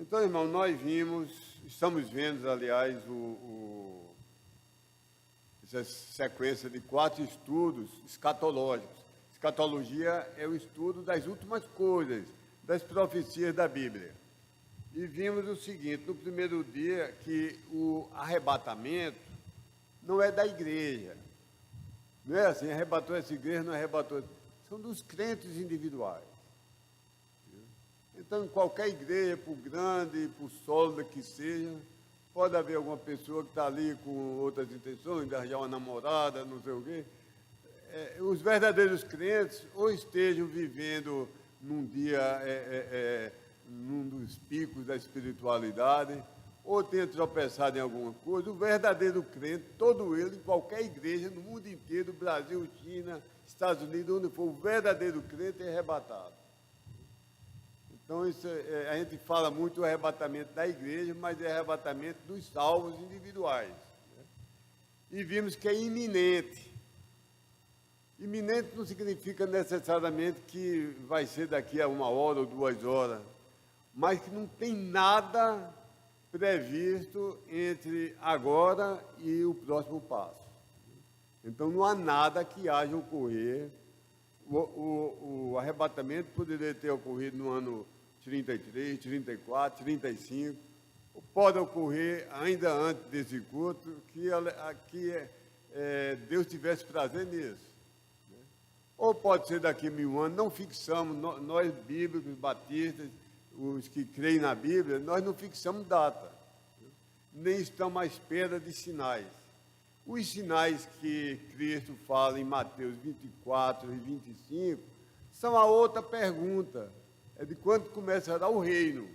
Então, irmão, nós estamos vendo, aliás, essa sequência de 4 estudos escatológicos. Escatologia é o estudo das últimas coisas, das profecias da Bíblia. E vimos o seguinte, no primeiro dia, que o arrebatamento não é da igreja. Não é assim, arrebatou essa igreja, não arrebatou. São dos crentes individuais. Então, em qualquer igreja, por grande, por sólida que seja, pode haver alguma pessoa que está ali com outras intenções, de arranjar uma namorada, não sei o quê. Os verdadeiros crentes ou estejam vivendo num dia, num dos picos da espiritualidade, ou tenha tropeçado em alguma coisa. O verdadeiro crente, todo ele, em qualquer igreja, no mundo inteiro, Brasil, China, Estados Unidos, onde for, o verdadeiro crente é arrebatado. Então, a gente fala muito do arrebatamento da igreja, mas é arrebatamento dos salvos individuais. Né? E vimos que é iminente. Iminente não significa necessariamente que vai ser daqui a 1 hora ou 2 horas, mas que não tem nada previsto entre agora e o próximo passo. Então, não há nada que haja ocorrer. O arrebatamento poderia ter ocorrido no ano 33, 34, 35, pode ocorrer ainda antes desse culto, que Deus tivesse prazer nisso. Né? Ou pode ser daqui a 1000 anos, não fixamos, nós bíblicos, batistas, os que creem na Bíblia, nós não fixamos data, nem estamos à espera de sinais. Os sinais que Cristo fala em Mateus 24 e 25 são a outra pergunta, é de quando começará o reino,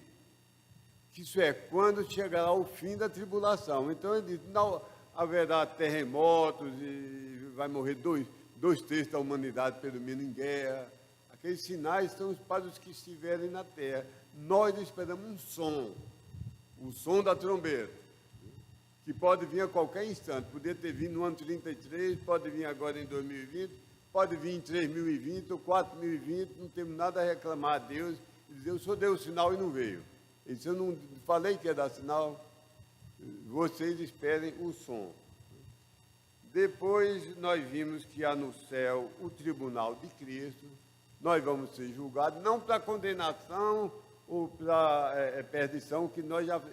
que isso é, quando chegará o fim da tribulação. Então ele diz, não haverá terremotos e vai morrer dois terços da humanidade, pelo menos, em guerra. Aqueles sinais são para os que estiverem na terra. Nós esperamos um som, o som da trombeta, que pode vir a qualquer instante. Podia ter vindo no ano 33, pode vir agora em 2020, pode vir em 3020 ou 4020, não temos nada a reclamar a Deus. Ele diz, eu só dei o sinal e não veio. Ele disse, eu não falei que ia dar sinal, vocês esperem o som. Depois nós vimos que há no céu o tribunal de Cristo, nós vamos ser julgados, não para condenação ou para perdição, que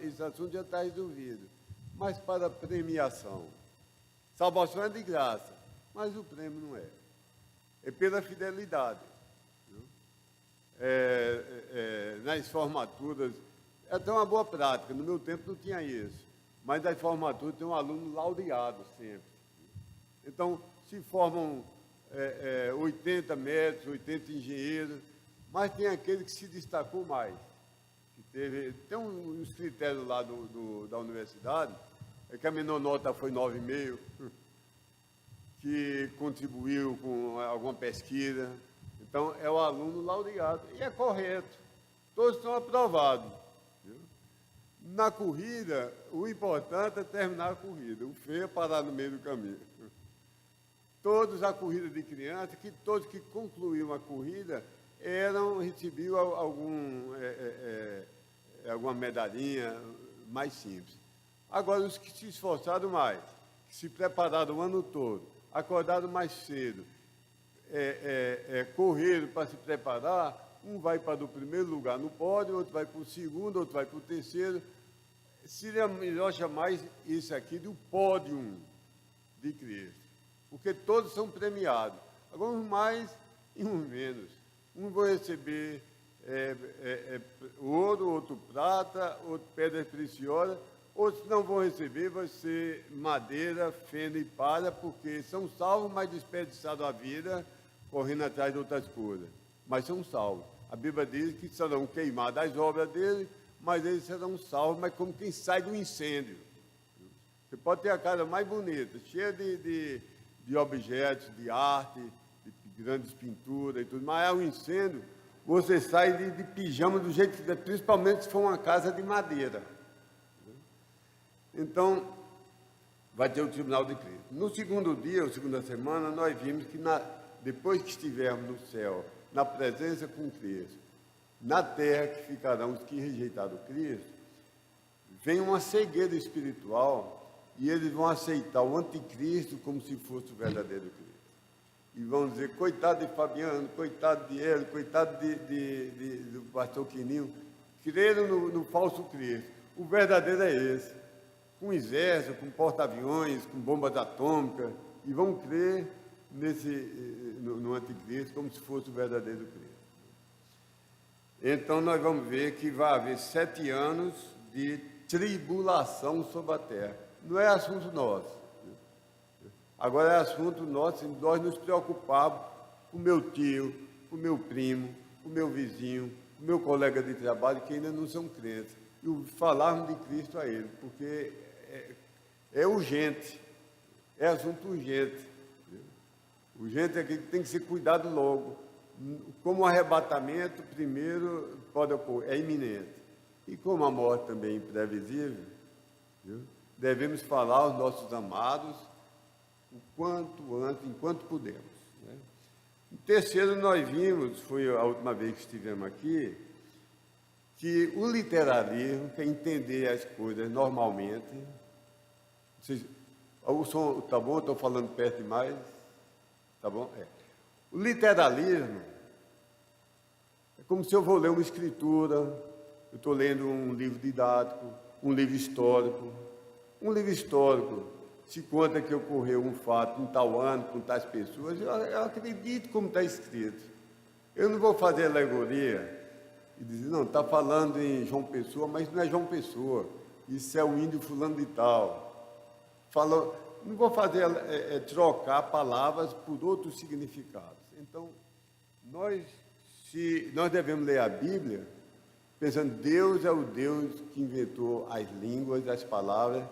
esse assunto já está resolvido, mas para premiação. Salvação é de graça, mas o prêmio não é. É pela fidelidade. Nas formaturas, é até uma boa prática, no meu tempo não tinha isso, mas nas formaturas tem um aluno laureado sempre. Então, se formam 80 médicos, 80 engenheiros, mas tem aquele que se destacou mais. Tem uns critérios lá da universidade, que a menor nota foi 9,5, que contribuiu com alguma pesquisa. Então, é o aluno laureado. E é correto. Todos estão aprovados. Viu? Na corrida, o importante é terminar a corrida. O feio é parar no meio do caminho. Todos a corrida de criança, que todos que concluíam a corrida recebiam alguma medalhinha mais simples. Agora, os que se esforçaram mais, que se prepararam o ano todo, acordaram mais cedo, correram para se preparar, um vai para o primeiro lugar no pódio, outro vai para o segundo, outro vai para o terceiro. Seria melhor chamar isso aqui de o pódio de Cristo, porque todos são premiados. Agora, uns mais e uns menos. Uns vão receber ouro, outro prata, outro pedras preciosas, outros não vão receber, vai ser madeira, feno e palha, porque são salvos, mas desperdiçaram a vida, correndo atrás de outras coisas. Mas são salvos. A Bíblia diz que serão queimadas as obras dele, mas eles serão salvos, mas como quem sai do incêndio. Você pode ter a casa mais bonita, cheia de objetos, de arte, de grandes pinturas e tudo, mas é um incêndio, você sai de pijama do jeito que, principalmente se for uma casa de madeira. Então, vai ter o tribunal de Cristo. No segundo dia, ou segunda semana, nós vimos que depois que estivermos no céu, na presença com Cristo, na terra que ficarão os que rejeitaram Cristo, vem uma cegueira espiritual e eles vão aceitar o anticristo como se fosse o verdadeiro Cristo. E vão dizer, coitado de Fabiano, coitado de ele, coitado do pastor Quininho, creram no falso Cristo. O verdadeiro é esse, com exército, com porta-aviões, com bombas atômicas, e vão crer no anticristo como se fosse o verdadeiro Cristo. Então, nós vamos ver que vai haver 7 anos de tribulação sobre a terra. Não é assunto nosso. Agora é assunto nosso, nós nos preocuparmos com o meu tio, com o meu primo, com o meu vizinho, com o meu colega de trabalho, que ainda não são crentes, e falarmos de Cristo a ele, porque é urgente, é assunto urgente. Urgente é que tem que ser cuidado logo. Como o arrebatamento, primeiro, pode ocorrer, é iminente. E como a morte também é imprevisível, devemos falar aos nossos amados o quanto antes, enquanto podemos. Em terceiro, nós vimos, foi a última vez que estivemos aqui, que o literalismo, que é entender as coisas normalmente, o som está bom? Estou falando perto demais? Está bom? O literalismo é como se eu vou ler uma escritura, eu estou lendo um livro didático, um livro histórico. Um livro histórico, se conta que ocorreu um fato em tal ano, com tais pessoas, eu acredito como está escrito. Eu não vou fazer alegoria e dizer, não, está falando em João Pessoa, mas não é João Pessoa, isso é o índio fulano de tal. Não vou fazer trocar palavras por outros significados. Então, nós devemos ler a Bíblia pensando, Deus é o Deus que inventou as línguas, as palavras,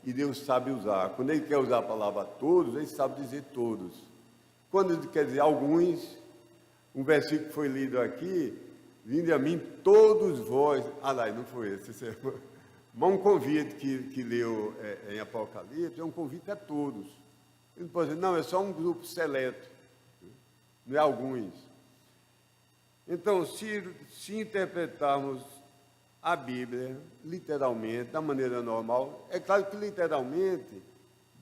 e Deus sabe usar. Quando Ele quer usar a palavra todos, Ele sabe dizer todos. Quando Ele quer dizer alguns, um versículo que foi lido aqui, vinde a mim todos vós. Não foi esse. Mas um convite que leu em Apocalipse é um convite a todos. Ele não pode dizer, não, é só um grupo seleto, não é alguns. Então, se interpretarmos a Bíblia, literalmente, da maneira normal, é claro que literalmente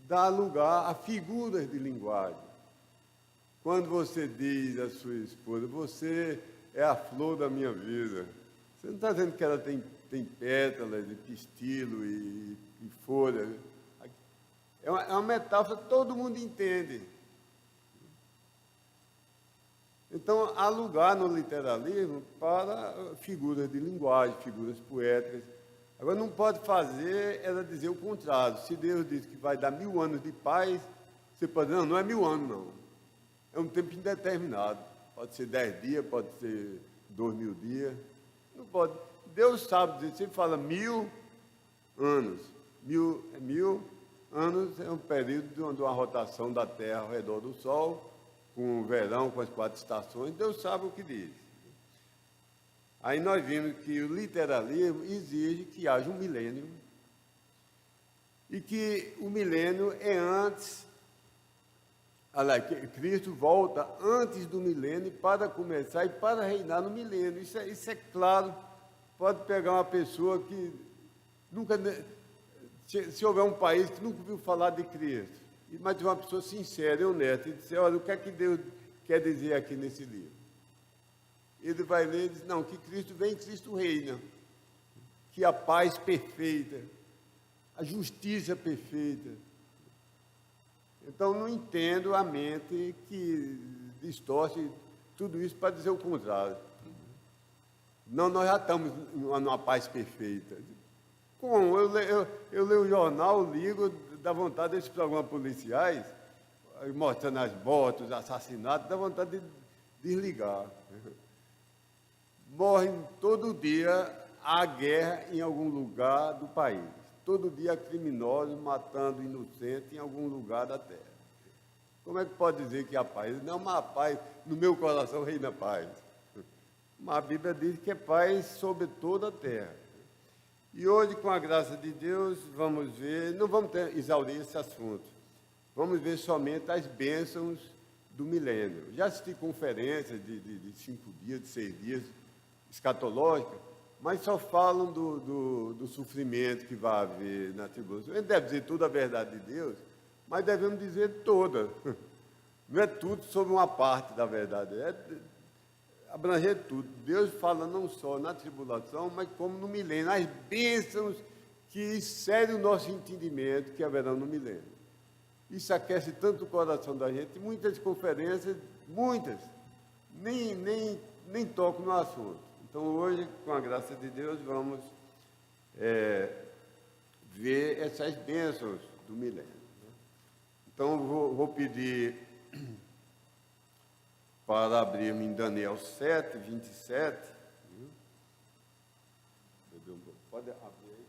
dá lugar a figuras de linguagem. Quando você diz à sua esposa, você é a flor da minha vida, você não está dizendo que ela tem pétalas, e pistilo e folhas. É uma metáfora que todo mundo entende. Então, há lugar no literalismo para figuras de linguagem, figuras poéticas. Agora, não pode fazer ela dizer o contrário. Se Deus diz que vai dar 1000 anos de paz, você pode dizer, não é 1000 anos, não. É um tempo indeterminado. Pode ser 10 dias, pode ser 2000 dias. Não pode. Deus sabe dizer, você fala 1000 anos. 1000 anos é um período de uma rotação da Terra ao redor do Sol, com o verão, com as 4 estações, Deus sabe o que diz. Aí nós vimos que o literalismo exige que haja um milênio, e que o milênio é antes, que Cristo volta antes do milênio para começar e para reinar no milênio. Isso é claro. Pode pegar uma pessoa que nunca, se houver um país que nunca ouviu falar de Cristo, mas de uma pessoa sincera e honesta, e dizer, olha, o que é que Deus quer dizer aqui nesse livro? Ele vai ler e diz, não, que Cristo vem, Cristo reina, que a paz perfeita, a justiça perfeita. Então, não entendo a mente que distorce tudo isso para dizer o contrário. Não, nós já estamos numa paz perfeita. Como? Eu leio o jornal, ligo, dá vontade desses programas policiais, mostrando as mortes, os assassinatos, dá vontade de desligar. Morrem todo dia, há guerra em algum lugar do país. Todo dia criminosos matando inocentes em algum lugar da terra. Como é que pode dizer que há paz? Não, mas a paz, no meu coração reina paz. Mas a Bíblia diz que é paz sobre toda a terra. E hoje, com a graça de Deus, vamos ver, não vamos exaurir esse assunto, vamos ver somente as bênçãos do milênio. Já assisti conferências de 5 dias, de 6 dias, escatológica, mas só falam do sofrimento que vai haver na tribulação. A gente deve dizer toda a verdade de Deus, mas devemos dizer toda. Não é tudo sobre uma parte da verdade, é abranger tudo. Deus fala não só na tribulação, mas como no milênio, as bênçãos que excedem o nosso entendimento que haverão no milênio. Isso aquece tanto o coração da gente. Muitas conferências, muitas, nem tocam no assunto. Então, hoje, com a graça de Deus, vamos ver essas bênçãos do milênio. Então, vou pedir para abrirmos em Daniel 7, 27. Pode abrir aí.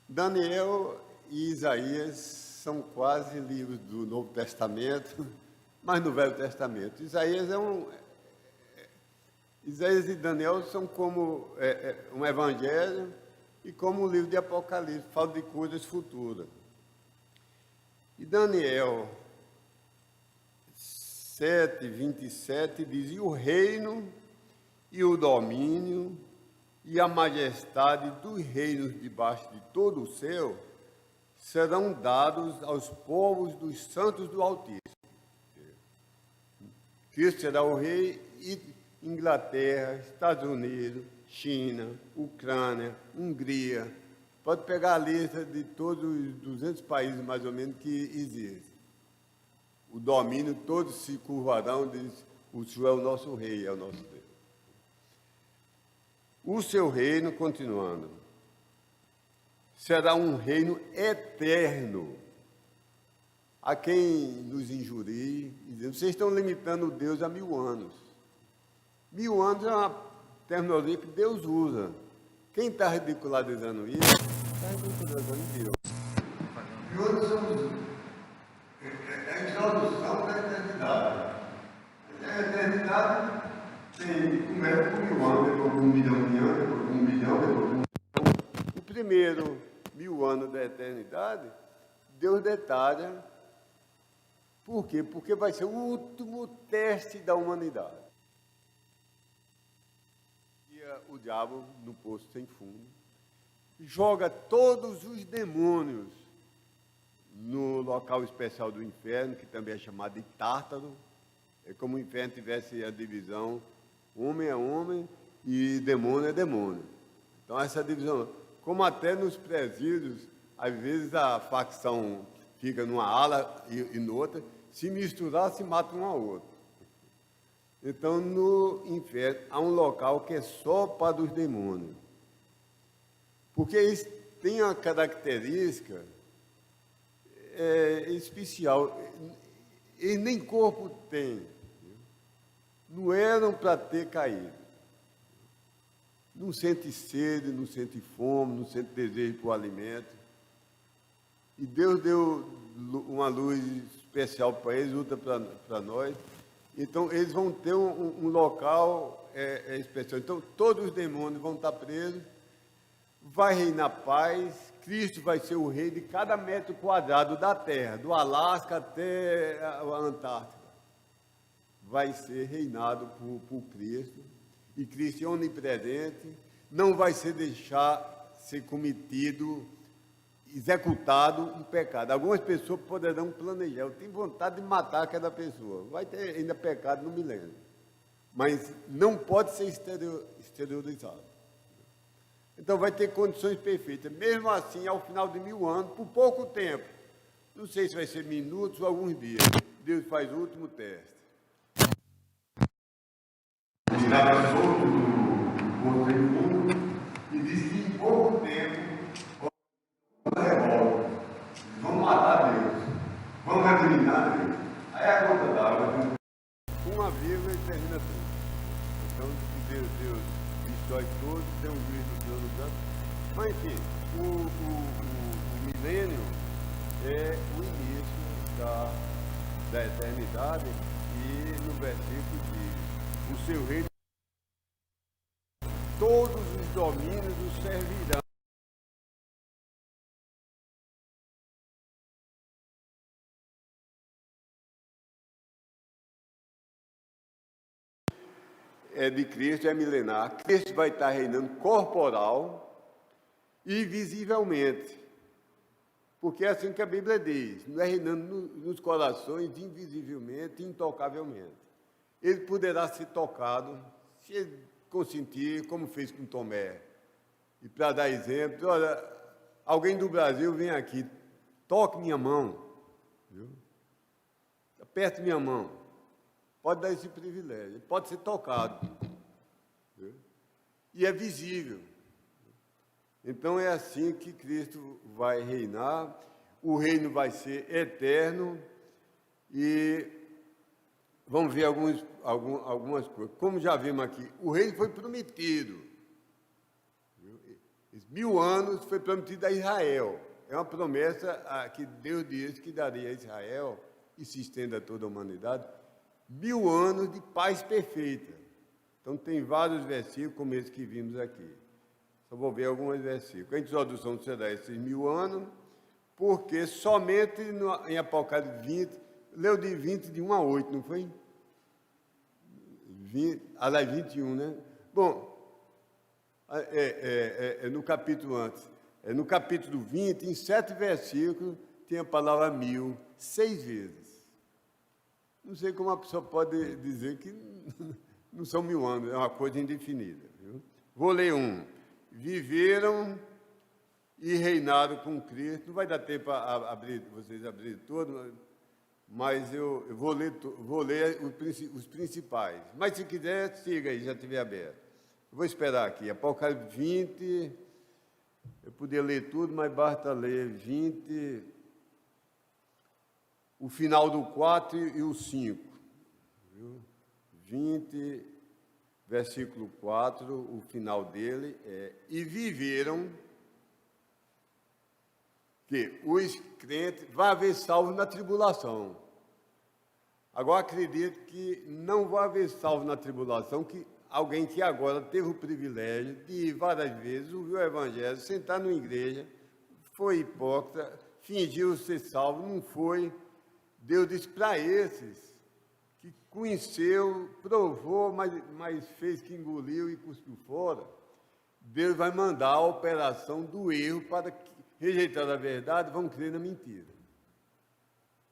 Daniel e Isaías são quase livros do Novo Testamento, mas no Velho Testamento. Isaías e Daniel são como um evangelho e como um livro de Apocalipse, fala de coisas futuras. E Daniel 7, 27 diz: e o reino e o domínio e a majestade dos reinos debaixo de todo o céu serão dados aos povos dos santos do Altíssimo. Cristo será o rei, e Inglaterra, Estados Unidos, China, Ucrânia, Hungria. Pode pegar a lista de todos os 200 países, mais ou menos, que existem. O domínio, todos se curvarão, diz: o Senhor é o nosso rei, é o nosso Deus. O seu reino, continuando, será um reino eterno. A quem nos injurie, dizendo: vocês estão limitando Deus a 1000 anos. 1000 anos é uma terminologia que Deus usa. Quem está ridicularizando isso, está ridicularizando Deus. E outros somos a introdução da eternidade. A eternidade começa com 1000 anos, depois com 1 milhão de anos, depois com 1 bilhão, depois com 1 milhão. O primeiro 1000 anos da eternidade, Deus detalha. Por quê? Porque vai ser o último teste da humanidade. O diabo no poço sem fundo joga todos os demônios no local especial do inferno, que também é chamado de Tártaro. É como o inferno tivesse a divisão: homem é homem e demônio é demônio. Então essa divisão, como até nos presídios, às vezes a facção fica numa ala e noutra, se misturar, se mata um ao outro. Então, no inferno, há um local que é só para os demônios. Porque eles têm uma característica especial. Eles nem corpo têm. Não eram para ter caído. Não sente sede, não sente fome, não sente desejo por alimento. E Deus deu uma luz especial para eles, outra para nós. Então, eles vão ter um local especial. Então, todos os demônios vão estar presos, vai reinar paz, Cristo vai ser o rei de cada metro quadrado da Terra, do Alasca até a Antártica. Vai ser reinado por Cristo, e Cristo é onipresente, não vai ser ser cometido, executado um pecado. Algumas pessoas poderão planejar: eu tenho vontade de matar aquela pessoa. Vai ter ainda pecado no milênio, mas não pode ser exteriorizado. Então vai ter condições perfeitas. Mesmo assim, ao final de 1000 anos, por pouco tempo, não sei se vai ser minutos ou alguns dias, Deus faz o último teste. Estava solto do poço sem fundo e disse que em pouco tempo revolta. Vamos matar Deus. Vamos eliminar Deus. Aí a conta d'água. Uma vírgula e termina tudo. Então, Deus destrói todos, tem um juízo do plano do tanto. Mas, enfim, o milênio é o início da eternidade, e no versículo diz: o seu reino, todos os domínios o servirão. de Cristo é milenar. Cristo vai estar reinando corporal e visivelmente. Porque é assim que a Bíblia diz, não é reinando nos corações invisivelmente, intocavelmente. Ele poderá ser tocado, se ele consentir, como fez com Tomé. E para dar exemplo, olha, alguém do Brasil vem aqui, toque minha mão, viu? Aperte minha mão. Pode dar esse privilégio, pode ser tocado. Viu? E é visível. Então é assim que Cristo vai reinar, o reino vai ser eterno e vamos ver algumas coisas. Como já vimos aqui, o reino foi prometido. Esses 1000 anos foi prometido a Israel. É uma promessa que Deus disse que daria a Israel, e se estenda a toda a humanidade, 1000 anos de paz perfeita. Então tem vários versículos como esse que vimos aqui. Só vou ver alguns versículos. A introdução será esses 1000 anos, porque somente em Apocalipse 20, leu de 20, de 1 a 8, não foi? 21, né? Bom, no capítulo antes, no capítulo 20, em 7 versículos, tem a palavra 1000, 6 vezes. Não sei como a pessoa pode dizer que não são 1000 anos, é uma coisa indefinida. Viu? Vou ler um. Viveram e reinaram com Cristo. Não vai dar tempo para vocês abrirem todo, mas eu vou ler os principais. Mas se quiser, siga aí, já estiver aberto. Eu vou esperar aqui. Apocalipse 20, eu podia ler tudo, mas basta ler 20, o final do 4 e o 5. Viu? 20, versículo 4, o final dele é: e viveram, que os crentes vai haver salvo na tribulação. Agora acredito que não vai haver salvo na tribulação, que alguém que agora teve o privilégio de ir várias vezes, ouviu o evangelho, sentar numa igreja, foi hipócrita, fingiu ser salvo, não foi. Deus disse para esses que conheceu, provou, mas fez que engoliu e cuspiu fora, Deus vai mandar a operação do erro para que, rejeitando a verdade, vão crer na mentira.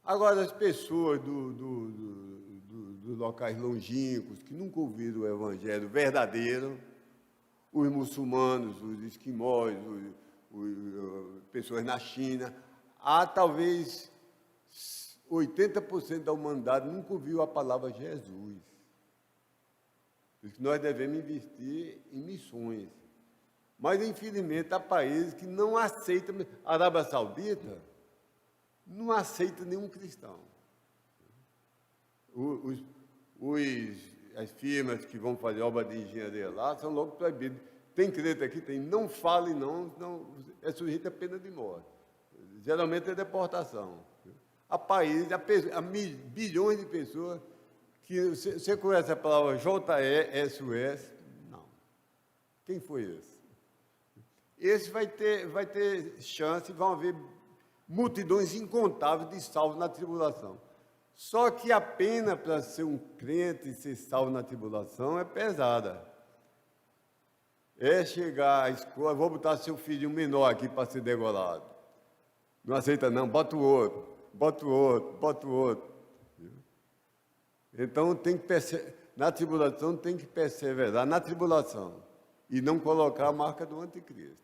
Agora, as pessoas dos locais longínquos, que nunca ouviram o evangelho verdadeiro, os muçulmanos, os esquimós, pessoas na China, há talvez 80% da humanidade nunca ouviu a palavra Jesus. Por isso que nós devemos investir em missões. Mas, infelizmente, há países que não aceitam. A Arábia Saudita não aceita nenhum cristão. As firmas que vão fazer obra de engenharia lá são logo proibidas. Tem crente aqui, tem, não fale não, é sujeito a pena de morte. Geralmente é deportação. Há países, há bilhões de pessoas que você conhece a palavra JESUS? Não. Quem foi esse? Esse vai ter chance, vão haver multidões incontáveis de salvos na tribulação. Só que a pena para ser um crente e ser salvo na tribulação é pesada. É chegar à escola, vou botar seu filho menor aqui para ser degolado. Não aceita não, bota o outro. Então, na tribulação tem que perseverar na tribulação e não colocar a marca do anticristo.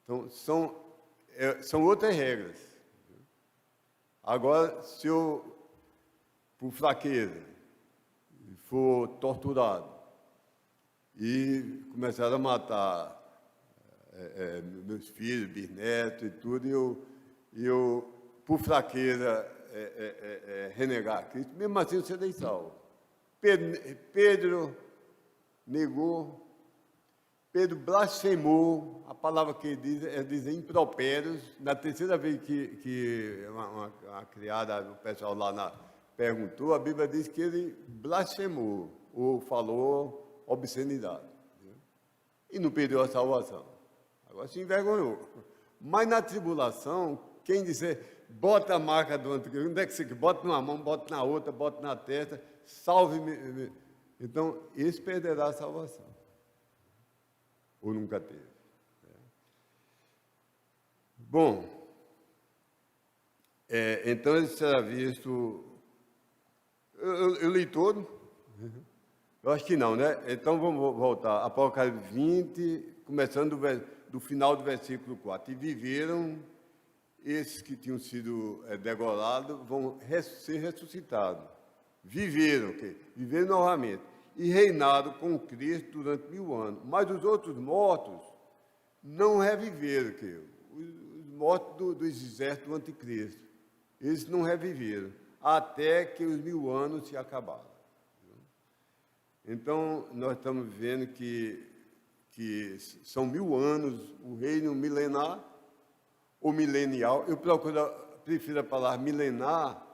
Então, são outras regras. Agora, se eu, por fraqueza, for torturado e começar a matar meus filhos, bisnetos e tudo, e eu por fraqueza, renegar Cristo, mesmo assim você tem salvo. Pedro negou, Pedro blasfemou, a palavra que ele diz é dizer impropérios. Na terceira vez que uma criada, o pessoal lá perguntou, a Bíblia diz que ele blasfemou, ou falou obscenidade. E não perdeu a salvação. Agora se envergonhou. Mas na tribulação, quem disser, bota a marca do anticristo, onde é que você quer? Bota numa mão, bota na outra, bota na testa, salve Então, esse perderá a salvação. Ou nunca teve. Bom, então ele será visto... Eu li todo? Eu acho que não, né? Então vamos voltar. Apocalipse 20, começando do final do versículo 4. E viveram, esses que tinham sido degolados, vão ser ressuscitados. Viveram, viveram novamente. E reinaram com Cristo durante 1000 anos. Mas os outros mortos não reviveram, os mortos dos exércitos do anticristo. Eles não reviveram, até que os 1000 anos se acabaram. Então, nós estamos vendo que são 1000 anos o reino milenar, ou milenial. Eu prefiro a palavra milenar,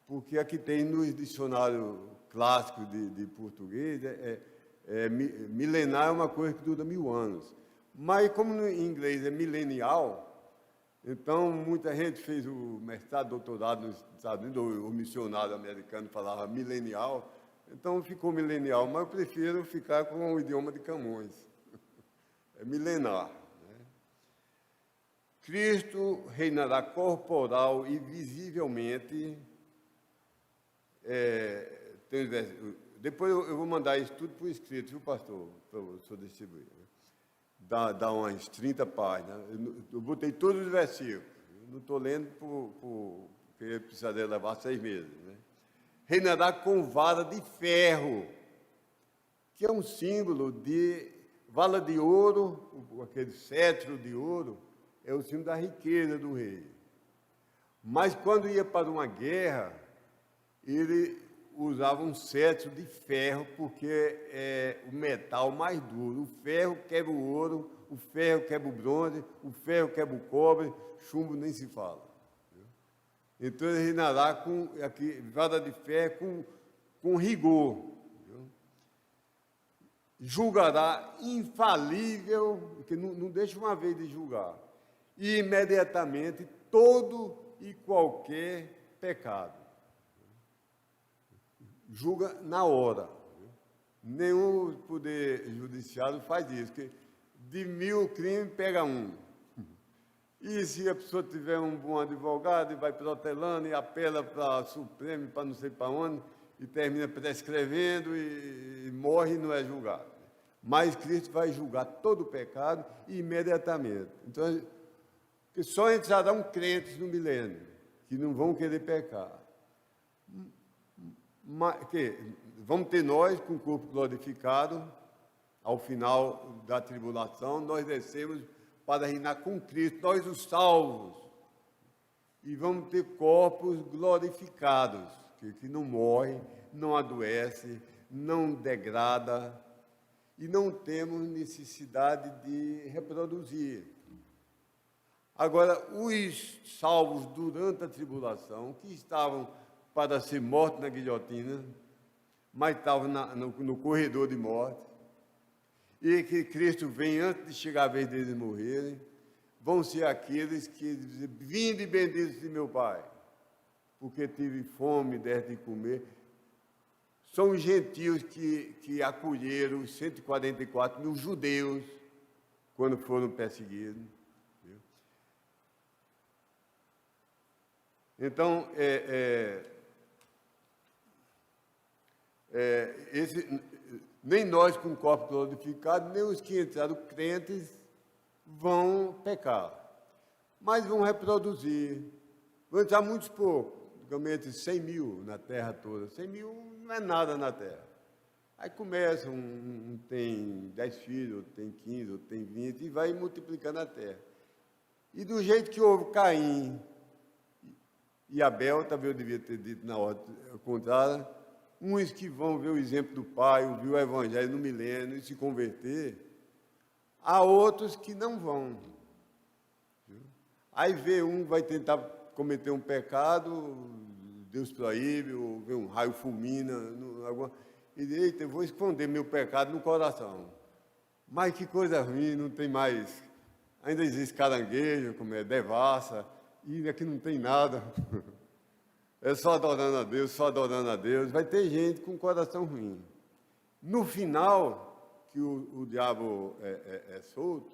porque aqui tem nos dicionários clássicos de português, milenar é uma coisa que dura 1000 anos. Mas como em inglês é milenial, então muita gente fez o mestrado, doutorado nos Estados Unidos, ou o missionário americano falava milenial, então ficou milenial, mas eu prefiro ficar com o idioma de Camões. É milenar. Né? Cristo reinará corporal e visivelmente. Depois eu vou mandar isso tudo por escrito, viu, pastor? Para o senhor distribuir. Dá umas 30 páginas. Eu botei todos os versículos. Eu não estou lendo porque precisaria levar 6 meses. Né? Reinará com vara de ferro, que é um símbolo de vala de ouro, aquele cetro de ouro, é o símbolo da riqueza do rei. Mas quando ia para uma guerra, ele usava um cetro de ferro, porque é o metal mais duro. O ferro quebra o ouro, o ferro quebra o bronze, o ferro quebra o cobre, chumbo nem se fala. Então ele reinará com vara de ferro com rigor. Viu? Julgará infalível, porque não deixa uma vez de julgar, e imediatamente todo e qualquer pecado. Julga na hora. Nenhum poder judiciário faz isso, porque de 1000 crimes pega um. E se a pessoa tiver um bom advogado e vai protelando e apela para Supremo, para não sei para onde, e termina prescrevendo e morre e não é julgado. Mas Cristo vai julgar todo o pecado imediatamente. Então, que só entrarão crentes no milênio, que não vão querer pecar. Vamos ter nós com o corpo glorificado, ao final da tribulação, nós descemos para reinar com Cristo, nós os salvos, e vamos ter corpos glorificados, que não morrem, não adoecem, não degrada, e não temos necessidade de reproduzir. Agora, os salvos durante a tribulação, que estavam para ser mortos na guilhotina, mas estavam no corredor de morte, e que Cristo vem antes de chegar a vez deles morrerem, vão ser aqueles que dizem: vinde benditos de meu Pai, porque tive fome, deste de comer. São os gentios que acolheram os 144 mil judeus quando foram perseguidos. Então, nem nós com o corpo glorificado, nem os que entraram crentes vão pecar, mas vão reproduzir. Vão entrar muitos poucos, digamos 100 mil na terra toda. 100 mil não é nada na terra. Aí começa, um tem 10 filhos, outro tem 15, outro tem 20, e vai multiplicando a terra. E do jeito que houve Caim e Abel, também eu devia ter dito na ordem contrária, uns que vão ver o exemplo do pai, ouvir o evangelho no milênio e se converter, há outros que não vão. Aí vê um, vai tentar cometer um pecado, Deus proíbe, ou vê um raio fulmina, e diz: eita, eu vou esconder meu pecado no coração. Mas que coisa ruim, não tem mais, ainda existe caranguejo, como devassa, e aqui não tem nada. É só adorando a Deus, só adorando a Deus. Vai ter gente com coração ruim. No final, que o diabo é solto,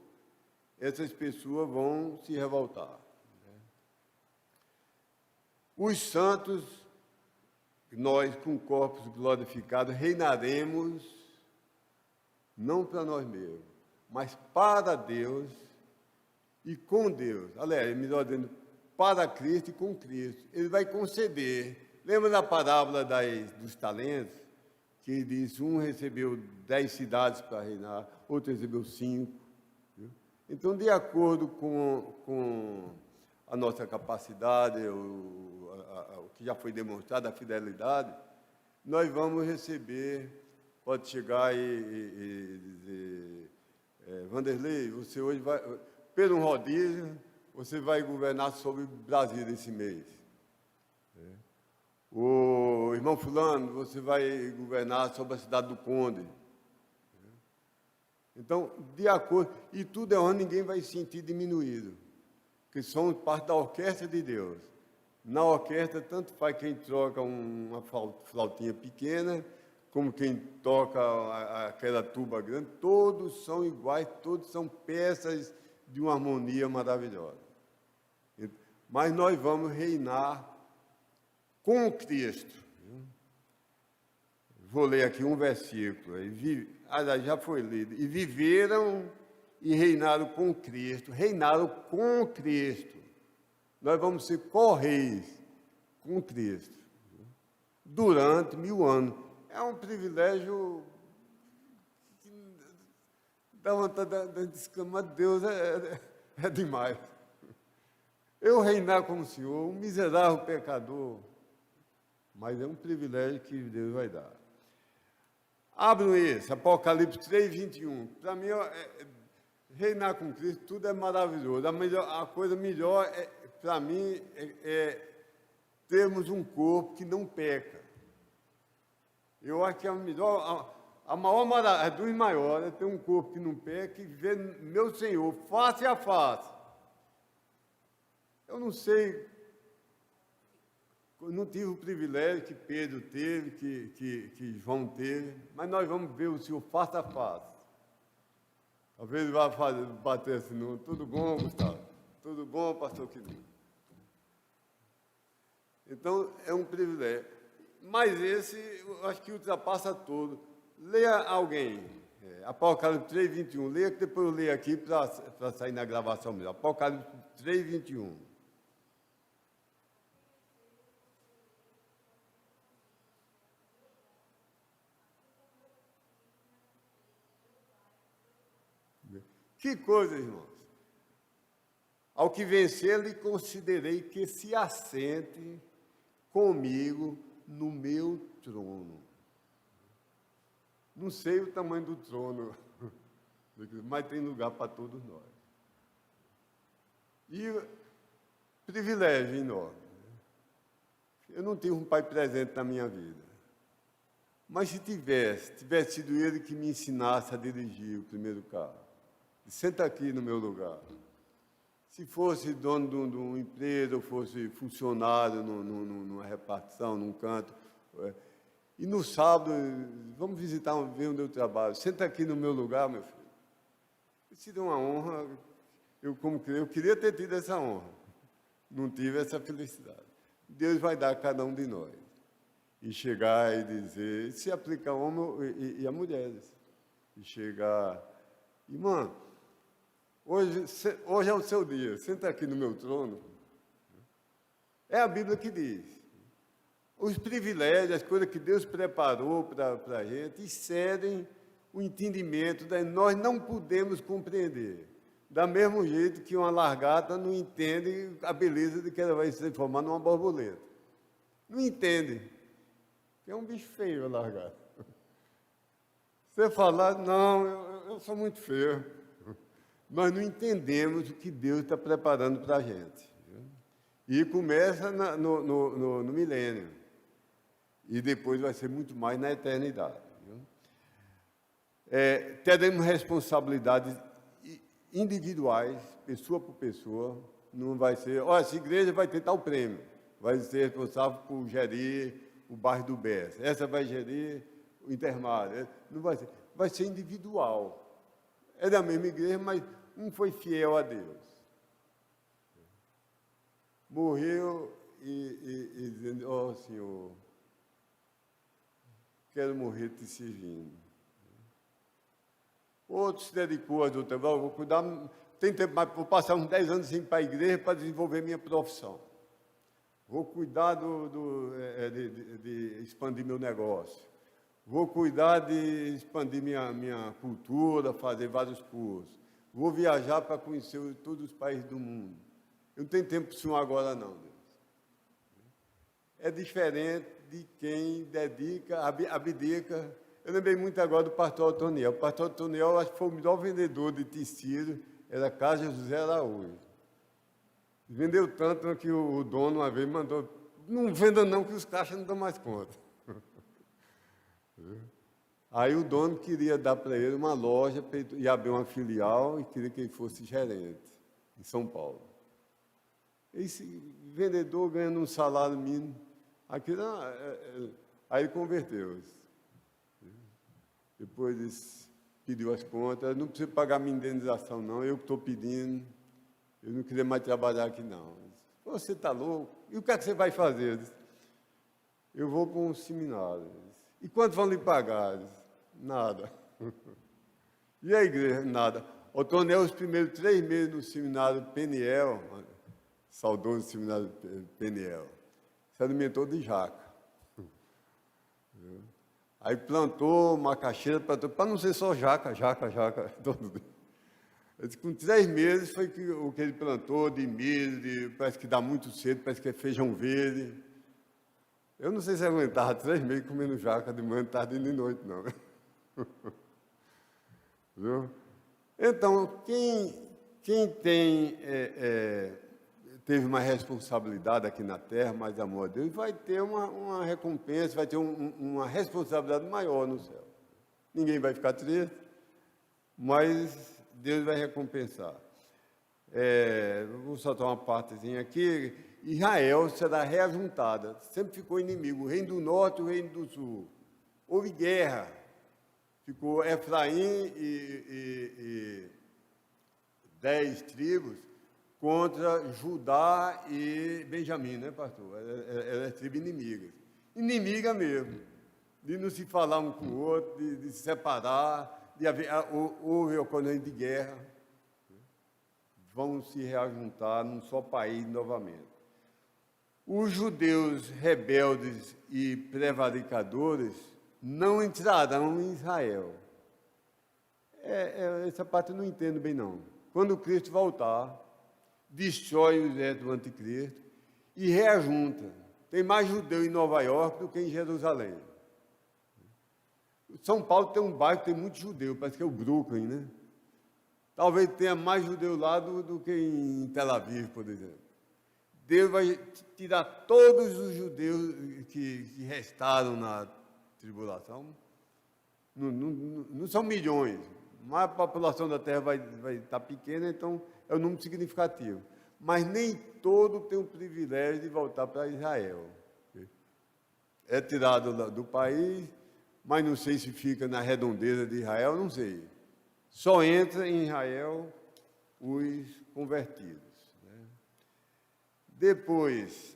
essas pessoas vão se revoltar. Os santos, nós com corpos glorificados, reinaremos não para nós mesmos, mas para Deus e com Deus. Aliás, melhor dizendo, para Cristo e com Cristo. Ele vai conceder. Lembra da parábola dos talentos? Que diz, um recebeu 10 cidades para reinar, outro recebeu 5. Viu? Então, de acordo com a nossa capacidade, o que já foi demonstrado, a fidelidade, nós vamos receber, pode chegar e dizer, Vanderlei, você hoje vai, pelo um rodízio, você vai governar sobre Brasília esse mês. O irmão fulano, você vai governar sobre a cidade do Conde. Então, de acordo, e tudo é onde ninguém vai se sentir diminuído, que somos parte da orquestra de Deus. Na orquestra, tanto faz quem troca uma flautinha pequena, como quem toca aquela tuba grande, todos são iguais, todos são peças de uma harmonia maravilhosa. Mas nós vamos reinar com Cristo. Vou ler aqui um versículo, já foi lido. E viveram e reinaram com Cristo, Nós vamos ser co-reis com Cristo, durante 1000 anos. É um privilégio que dá vontade de exclamar, Deus é demais. Eu reinar como o Senhor, um miserável pecador, mas é um privilégio que Deus vai dar. Abram esse, Apocalipse 3, 21. Para mim, reinar com Cristo, tudo é maravilhoso. A coisa melhor, para mim, é termos um corpo que não peca. Eu acho que a maior maravilha, dos maiores, é ter um corpo que não peca e ver meu Senhor face a face. Eu não sei, eu não tive o privilégio que Pedro teve, que João teve, mas nós vamos ver o Senhor face a face. Talvez ele vá bater assim, não. Tudo bom, Gustavo? Tudo bom, pastor querido? Então, é um privilégio. Mas esse, eu acho que ultrapassa todo. Leia alguém, Apocalipse 3, 21. Leia, que depois eu leio aqui para sair na gravação mesmo. Apocalipse 3, 21. Que coisa, irmãos. Ao que vencer, lhe considerei que se assente comigo no meu trono. Não sei o tamanho do trono, mas tem lugar para todos nós. E privilégio enorme. Eu não tive um pai presente na minha vida. Mas se tivesse sido ele que me ensinasse a dirigir o primeiro carro. Senta aqui no meu lugar. Se fosse dono de uma empresa, ou fosse funcionário numa repartição, num canto, e no sábado, vamos ver onde eu trabalho. Senta aqui no meu lugar, meu filho. Isso seria uma honra. Eu queria ter tido essa honra. Não tive essa felicidade. Deus vai dar a cada um de nós. E chegar e dizer, se aplica a homem e a mulheres. E chegar, irmã, hoje é o seu dia, senta aqui no meu trono. É a Bíblia que diz. Os privilégios, as coisas que Deus preparou para a gente, excedem o entendimento, nós não podemos compreender. Da mesmo jeito que uma lagarta não entende a beleza de que ela vai se transformar numa borboleta. Não entende. É um bicho feio a lagarta. Você falar, não, eu sou muito feio. Nós não entendemos o que Deus está preparando para a gente. E começa no milênio. E depois vai ser muito mais na eternidade. Teremos responsabilidades individuais, pessoa por pessoa. Não vai ser, essa igreja vai ter tal prêmio. Vai ser responsável por gerir o bairro do Bessa. Essa vai gerir o intermário. Não vai ser individual. É da mesma igreja, mas um foi fiel a Deus. Morreu e dizendo, ó Senhor, quero morrer te servindo. Outro se dedicou às outras, vou cuidar, tem tempo, mas vou passar uns 10 anos sem ir para a igreja para desenvolver minha profissão. Vou cuidar de expandir meu negócio. Vou cuidar de expandir minha cultura, fazer vários cursos. Vou viajar para conhecer todos os países do mundo. Eu não tenho tempo para o senhor agora, não, Deus. É diferente de quem dedica, abdica. Eu lembrei muito agora do pastor Otoniel. O pastor Otoniel, acho que foi o melhor vendedor de tecido, era Casa José Araújo. Vendeu tanto que o dono, uma vez, mandou, não venda não, que os caixas não dão mais conta. Aí o dono queria dar para ele uma loja, ia abrir uma filial e queria que ele fosse gerente em São Paulo. Esse vendedor ganhando um salário mínimo, aquilo, aí ele converteu-se. Depois pediu as contas, não precisa pagar minha indenização não, eu que estou pedindo, eu não queria mais trabalhar aqui não. Você está louco? E o que é que você vai fazer? Eu disse, eu vou para um seminário. E quanto vão lhe pagar? Disse, nada. E a igreja? Nada. Otoniel, os primeiros 3 meses no seminário Peniel, saudoso seminário Peniel, se alimentou de jaca. Aí plantou macaxeira, para não ser só jaca, todo dia. Eu disse, com 3 meses foi o que ele plantou de milho, parece que dá muito cedo, parece que é feijão verde. Eu não sei se aguentava 3 meses comendo jaca de manhã, tarde e de noite, não. Viu? Então, quem teve uma responsabilidade aqui na terra, mais amor a Deus, vai ter uma recompensa, vai ter uma responsabilidade maior no céu. Ninguém vai ficar triste, mas Deus vai recompensar. Vou soltar uma partezinha aqui. Israel será reajuntada. Sempre ficou inimigo. O reino do norte e o reino do sul. Houve guerra. Ficou Efraim e 10 tribos contra Judá e Benjamim, né, pastor? Ela é tribo inimiga. Inimiga mesmo. De não se falar um com o outro, de se separar, houve ocorrência de guerra. Vão se reajuntar num só país novamente. Os judeus rebeldes e prevaricadores não entrarão em Israel. Essa parte eu não entendo bem, não. Quando Cristo voltar, destrói o exército do anticristo e reajunta. Tem mais judeu em Nova York do que em Jerusalém. São Paulo tem um bairro que tem muito judeu, parece que é o Brooklyn, né? Talvez tenha mais judeu lá do que em Tel Aviv, por exemplo. Deus vai tirar todos os judeus que restaram na tribulação. Não são milhões, mas a população da terra vai estar pequena, então é um número significativo. Mas nem todo tem o privilégio de voltar para Israel. É tirado do país, mas não sei se fica na redondeza de Israel, não sei. Só entra em Israel os convertidos. Depois,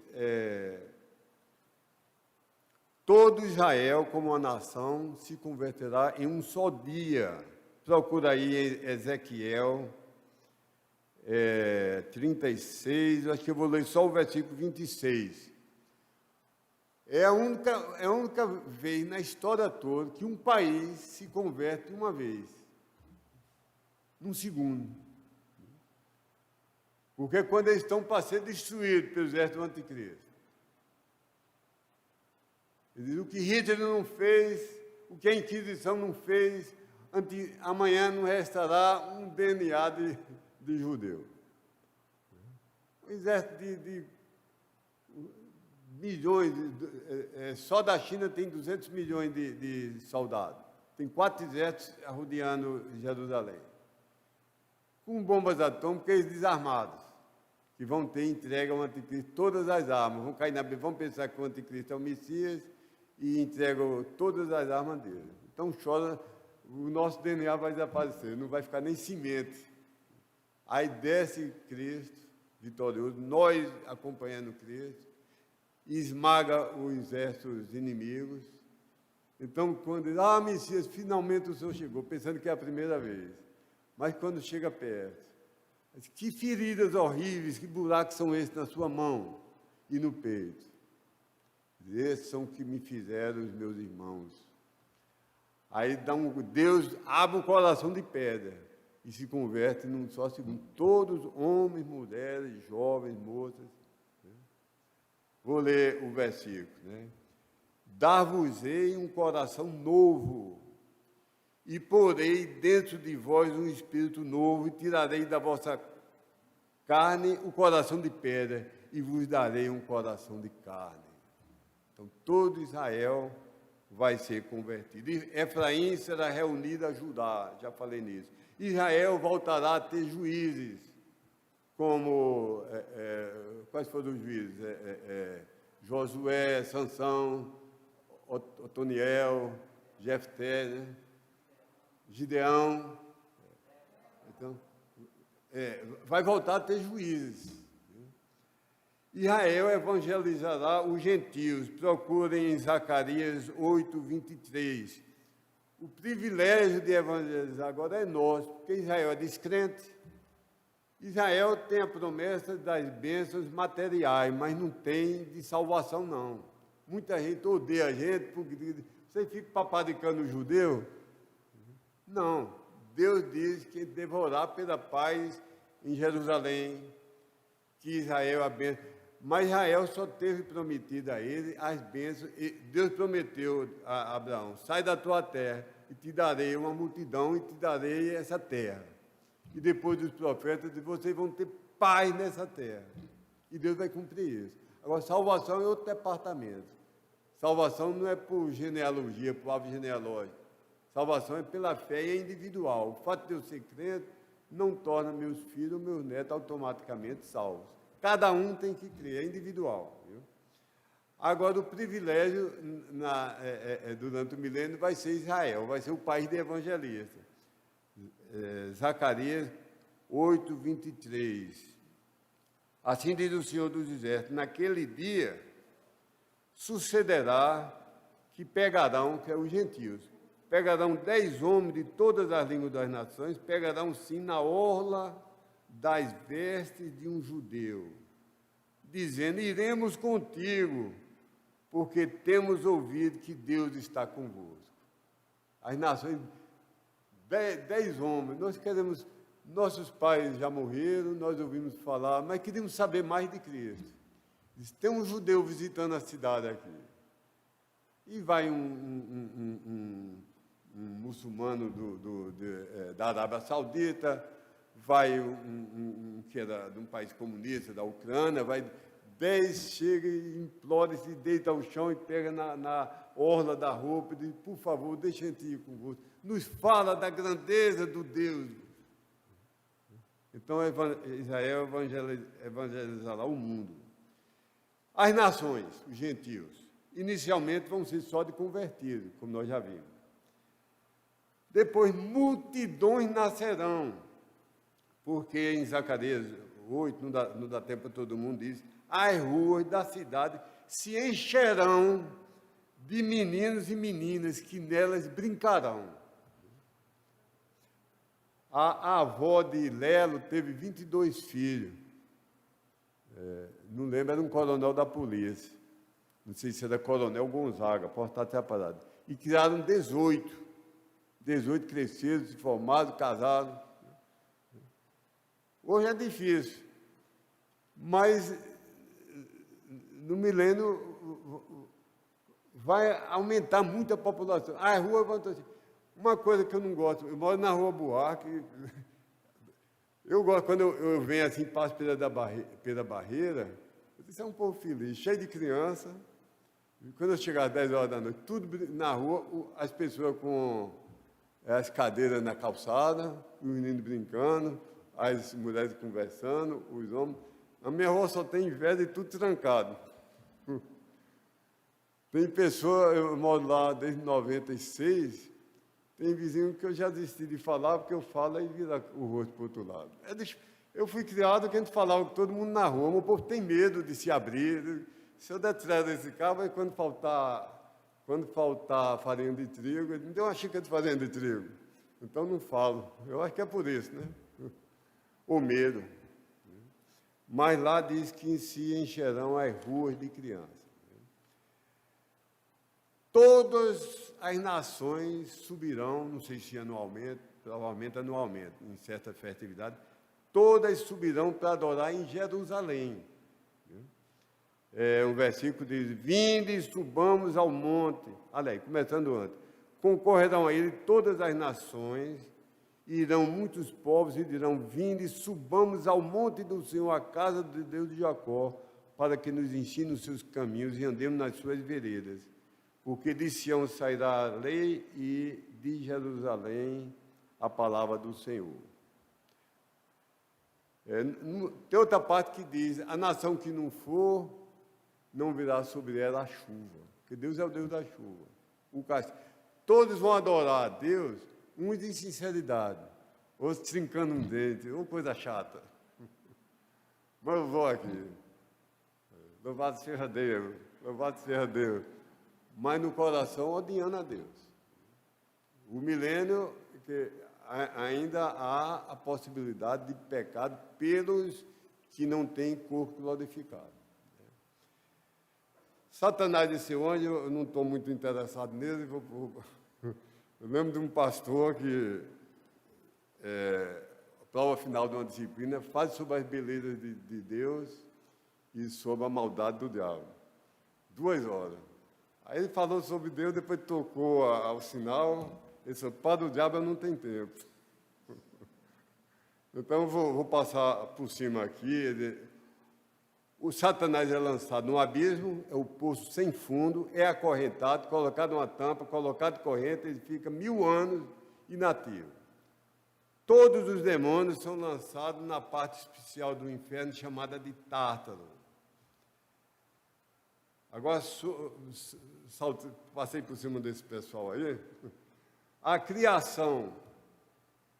todo Israel, como uma nação, se converterá em um só dia. Procura aí Ezequiel 36, acho que eu vou ler só o versículo 26. É a única vez na história toda que um país se converte uma vez, num segundo. Porque quando eles estão para ser destruídos pelo exército do anticristo. Ele diz, o que Hitler não fez, o que a Inquisição não fez, amanhã não restará um DNA de judeu. Um exército de milhões, só da China tem 200 milhões de soldados. Tem 4 exércitos rodeando Jerusalém. Com bombas atômicas desarmadas, que vão ter entregue ao anticristo todas as armas, vão pensar que o anticristo é o Messias e entrega todas as armas dele. Então chora, o nosso DNA vai desaparecer, não vai ficar nem semente. Aí desce Cristo, vitorioso, nós acompanhando Cristo, e esmaga os exércitos inimigos. Então, quando diz, Messias, finalmente o Senhor chegou, pensando que é a primeira vez. Mas quando chega perto, que feridas horríveis, que buracos são esses na sua mão e no peito? Esses são que me fizeram os meus irmãos. Aí Deus abre o coração de pedra e se converte num só segundo. Todos, homens, mulheres, jovens, moças. Né? Vou ler o versículo, né? Dar-vos-ei um coração novo, e porei dentro de vós um espírito novo, e tirarei da vossa carne o coração de pedra, e vos darei um coração de carne. Então, todo Israel vai ser convertido. E Efraim será reunido a Judá, já falei nisso. Israel voltará a ter juízes, como, quais foram os juízes? Josué, Sansão, Otoniel, Jefté, né? Gideão. Então, vai voltar a ter juízes. Israel evangelizará os gentios. Procurem em Zacarias 8, 23. O privilégio de evangelizar agora é nosso, porque Israel é descrente. Israel tem a promessa das bênçãos materiais, mas não tem de salvação, não. Muita gente odeia a gente porque você fica paparicando o judeu. Não, Deus diz que devorar pela paz em Jerusalém, que Israel é a bênção. Mas Israel só teve prometido a ele as bênçãos. E Deus prometeu a Abraão, sai da tua terra e te darei uma multidão e te darei essa terra. E depois dos profetas, vocês vão ter paz nessa terra. E Deus vai cumprir isso. Agora, salvação é outro departamento. Salvação não é por genealogia, por árvore genealógica. Salvação é pela fé e é individual. O fato de eu ser crente não torna meus filhos ou meus netos automaticamente salvos. Cada um tem que crer, é individual. Viu? Agora, o privilégio durante o milênio vai ser Israel, vai ser o país de evangelistas. Zacarias 8, 23. Assim diz o Senhor dos Exércitos, naquele dia sucederá que pegarão, que é os gentios, pegarão 10 homens de todas as línguas das nações, pegarão sim na orla das vestes de um judeu, dizendo, iremos contigo, porque temos ouvido que Deus está convosco. As nações, 10 homens, nós queremos, nossos pais já morreram, nós ouvimos falar, mas queremos saber mais de Cristo. Diz, tem um judeu visitando a cidade aqui. E vai um muçulmano da Arábia Saudita, vai que era de um país comunista, da Ucrânia, vai 10, chega e implora, se deita ao chão e pega na orla da roupa e diz, por favor, deixa a gente ir convosco. Nos fala da grandeza do Deus. Então, Israel evangelizará o mundo. As nações, os gentios, inicialmente vão ser só de convertidos, como nós já vimos. Depois, multidões nascerão, porque em Zacarias 8, não dá tempo para todo mundo, diz, as ruas da cidade se encherão de meninos e meninas que nelas brincarão. A avó de Lelo teve 22 filhos. Não lembro, era um coronel da polícia. Não sei se era coronel Gonzaga, pode estar até parado. E criaram 18. 18 cresceram, se formaram, casaram. Hoje é difícil. Mas no milênio vai aumentar muito a população. As ruas vão estar assim. Uma coisa que eu não gosto, eu moro na Rua Buarque, eu gosto, quando eu venho assim, passo pela barreira, isso é um povo feliz, cheio de criança, e quando eu chegar às 10 horas da noite, tudo na rua, as pessoas com as cadeiras na calçada, os meninos brincando, as mulheres conversando, os homens. Na minha rua só tem inveja e tudo trancado. Tem pessoa, eu moro lá desde 96, tem vizinho que eu já desisti de falar, porque eu falo e vira o rosto para o outro lado. Eu fui criado que a gente falava com todo mundo na rua, mas o povo tem medo de se abrir. Se eu der trela desse cabo, aí quando faltar farinha de trigo, ele me deu uma xícara de farinha de trigo. Então não falo. Eu acho que é por isso, né? O medo. Mas lá diz que em si encherão as ruas de crianças. Todas as nações subirão, não sei se anualmente, provavelmente anualmente, em certa festividade, todas subirão para adorar em Jerusalém. Um versículo diz: vinde e subamos ao monte. Olha aí, começando antes. Concorrerão a ele todas as nações, irão muitos povos e dirão: vinde e subamos ao monte do Senhor, a casa de Deus de Jacó, para que nos ensine os seus caminhos e andemos nas suas veredas. Porque de Sião sairá a lei e de Jerusalém a palavra do Senhor. Tem outra parte que diz: a nação que não for, não virá sobre ela a chuva, porque Deus é o Deus da chuva. Todos vão adorar a Deus, uns de sinceridade, outros trincando um dente, ou coisa chata. Mas eu vou aqui. Louvado seja Deus, louvado seja Deus. Mas no coração odiando a Deus. O milênio, que ainda há a possibilidade de pecado pelos que não têm corpo glorificado. Satanás disse onde, eu não estou muito interessado nele. Eu lembro de um pastor que, a prova final de uma disciplina, faz sobre as belezas de Deus e sobre a maldade do diabo. 2 horas. Aí ele falou sobre Deus, depois tocou ao sinal, ele disse: para o diabo eu não tenho tempo. Então eu vou passar por cima aqui. O Satanás é lançado no abismo, é o poço sem fundo, é acorrentado, colocado numa tampa, colocado corrente, ele fica 1000 anos inativo. Todos os demônios são lançados na parte especial do inferno, chamada de Tártaro. Agora, passei por cima desse pessoal aí. A criação,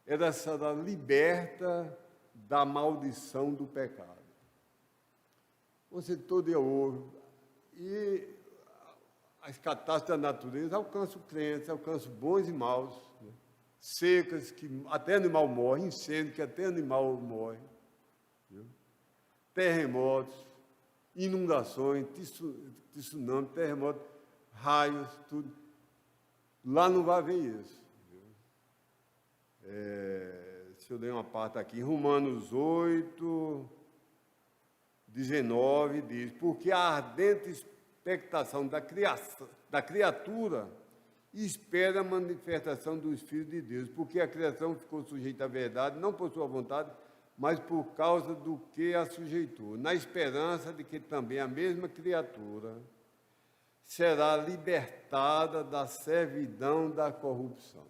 ela será liberta da maldição do pecado. Você todo dia ouve. E as catástrofes da natureza alcançam crentes, alcançam bons e maus. Né? Secas, que até animal morre, incêndio, que até animal morre. Viu? Terremotos, inundações, tsunami, terremotos, raios, tudo. Lá não vai haver isso. Deixa eu ler uma parte aqui. Romanos 8, 19 diz: porque a ardente expectação da criatura espera a manifestação dos filhos de Deus, porque a criação ficou sujeita à verdade, não por sua vontade, mas por causa do que a sujeitou, na esperança de que também a mesma criatura será libertada da servidão da corrupção,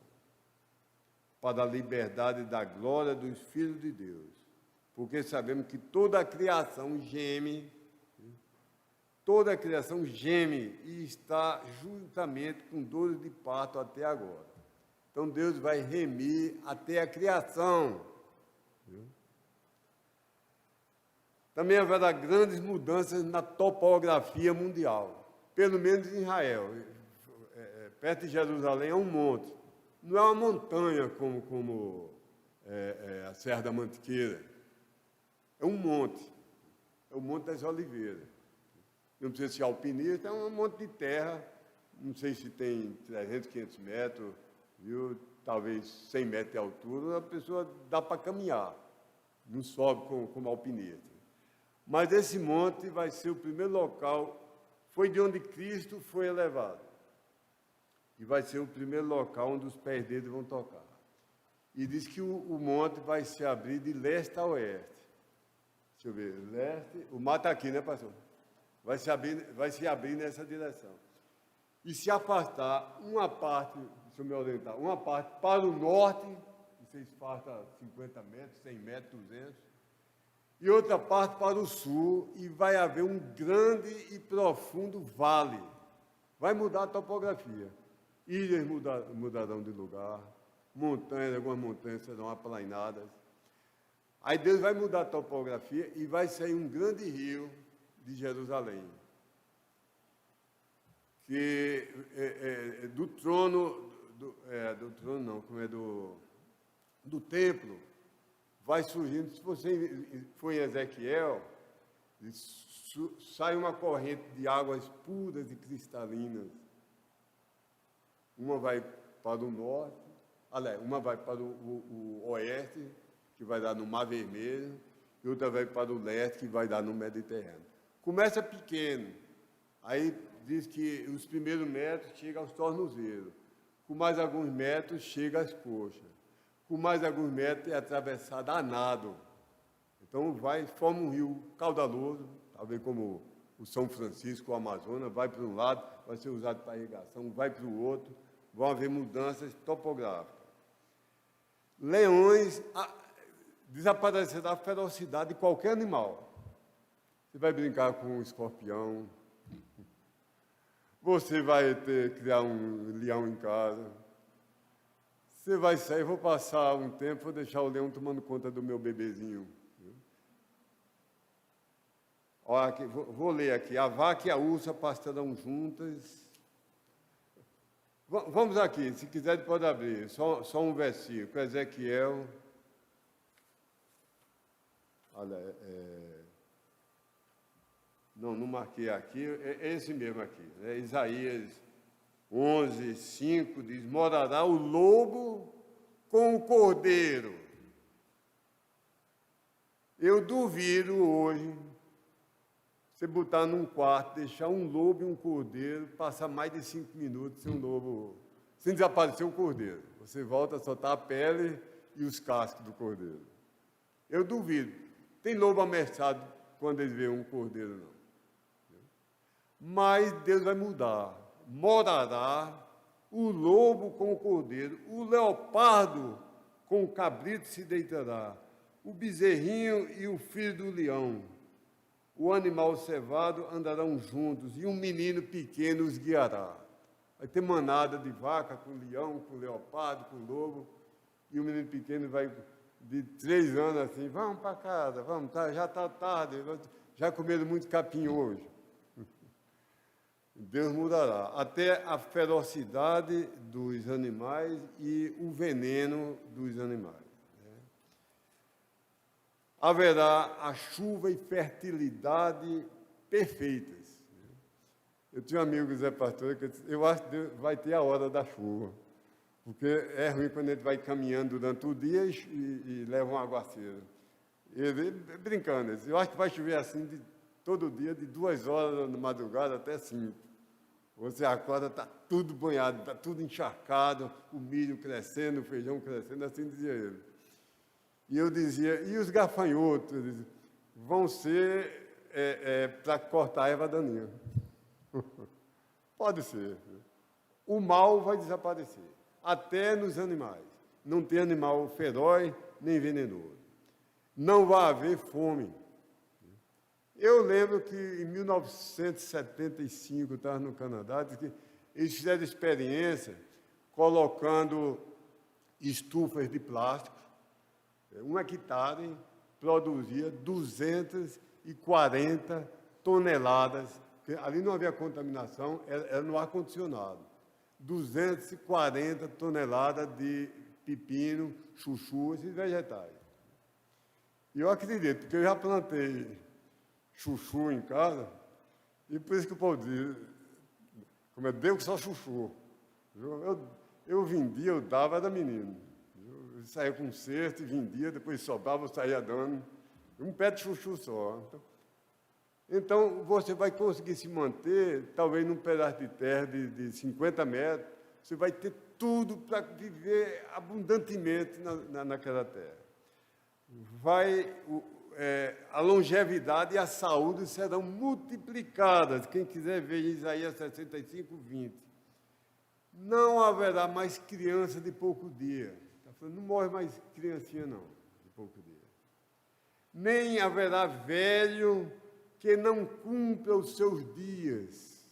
para a liberdade da glória dos filhos de Deus. Porque sabemos que toda a criação geme e está juntamente com dores de parto até agora. Então Deus vai remir até a criação. Também haverá grandes mudanças na topografia mundial, pelo menos em Israel. Perto de Jerusalém é um monte, não é uma montanha como a Serra da Mantiqueira. É um monte das Oliveiras. Não precisa ser alpinista, é um monte de terra, não sei se tem 300, 500 metros, viu? Talvez 100 metros de altura, a pessoa dá para caminhar, não sobe como alpinista. Mas esse monte vai ser o primeiro local, foi de onde Cristo foi elevado. E vai ser o primeiro local onde os pés dele vão tocar. E diz que o monte vai se abrir de leste a oeste. Deixa eu ver, leste, o mar está aqui, né, pastor? Vai se abrir nessa direção. E se afastar uma parte, deixa eu me orientar, uma parte para o norte, não sei se afasta 50 metros, 100 metros, 200, e outra parte para o sul, e vai haver um grande e profundo vale. vai mudar a topografia. Ilhas mudarão de lugar, montanhas, algumas montanhas serão aplainadas. Aí Deus vai mudar a topografia e vai sair um grande rio de Jerusalém, que do trono, do trono não, como é do templo, vai surgindo. Se você for em Ezequiel, sai uma corrente de águas puras e cristalinas. Uma vai para o norte, uma vai para o oeste, que vai dar no Mar Vermelho, e outra vai para o leste, que vai dar no Mediterrâneo. Começa pequeno, aí diz que os primeiros metros chegam aos tornozelos, com mais alguns metros chega às coxas, com mais alguns metros é atravessado a nado. Então forma um rio caudaloso, talvez como o São Francisco, o Amazonas, vai para um lado, vai ser usado para irrigação, vai para o outro, vão haver mudanças topográficas. Leões, desaparecerá a ferocidade de qualquer animal. Você vai brincar com um escorpião, você vai criar um leão em casa, você vai sair, vou passar um tempo, vou deixar o leão tomando conta do meu bebezinho. Olha aqui, vou ler aqui. A vaca e a ursa pastarão juntas. Vamos aqui, se quiser pode abrir, só um versículo. Ezequiel. Olha, não marquei aqui, é esse mesmo aqui. Isaías 11, 5 diz: morará o lobo com o cordeiro. Eu duvido hoje você botar num quarto, deixar um lobo e um cordeiro, passar mais de 5 minutos sem um lobo, sem desaparecer o cordeiro. Você volta a soltar a pele e os cascos do cordeiro. Eu duvido. Tem lobo ameaçado quando ele vê um cordeiro, não. Mas Deus vai mudar. Morará o lobo com o cordeiro, o leopardo com o cabrito se deitará, o bezerrinho e o filho do leão. O animal cevado andarão juntos, e um menino pequeno os guiará. Vai ter manada de vaca com leão, com leopardo, com lobo, e o menino pequeno vai de 3 anos assim: vamos para casa, vamos, já está tarde, já comeram muito capim hoje. Deus mudará até a ferocidade dos animais e o veneno dos animais. Haverá a chuva e fertilidade perfeitas. Eu tinha um amigo, Zé Pastor, que disse: eu acho que Deus vai ter a hora da chuva, porque é ruim quando a gente vai caminhando durante o dia e leva um aguaceiro. Ele, brincando, ele disse: eu acho que vai chover assim todo dia, de 2 horas da madrugada até 5. Você acorda, está tudo banhado, está tudo encharcado, o milho crescendo, o feijão crescendo, assim dizia ele. E eu dizia: e os gafanhotos? Ele dizia: vão ser para cortar a erva daninha. Pode ser. O mal vai desaparecer, até nos animais. Não tem animal feroz nem venenoso. Não vai haver fome. Eu lembro que em 1975, eu estava no Canadá, que eles fizeram experiência colocando estufas de plástico. 1 hectare produzia 240 toneladas, ali não havia contaminação, era no ar-condicionado. 240 toneladas de pepino, chuchu, esses vegetais. E eu acredito, porque eu já plantei chuchu em casa, e por isso que o povo diz, como é Deus que só chuchu. Eu vendia, eu dava, era menino. Eu saía com um cesto e vendia, depois sobrava, eu saía dando. Um pé de chuchu só. Então, você vai conseguir se manter, talvez num pedaço de terra de 50 metros, você vai ter tudo para viver abundantemente naquela terra. A longevidade e a saúde serão multiplicadas. Quem quiser ver Isaías 65, 20. Não haverá mais criança de pouco dia. Está falando, não morre mais criancinha, não, de pouco dia. Nem haverá velho que não cumpra os seus dias.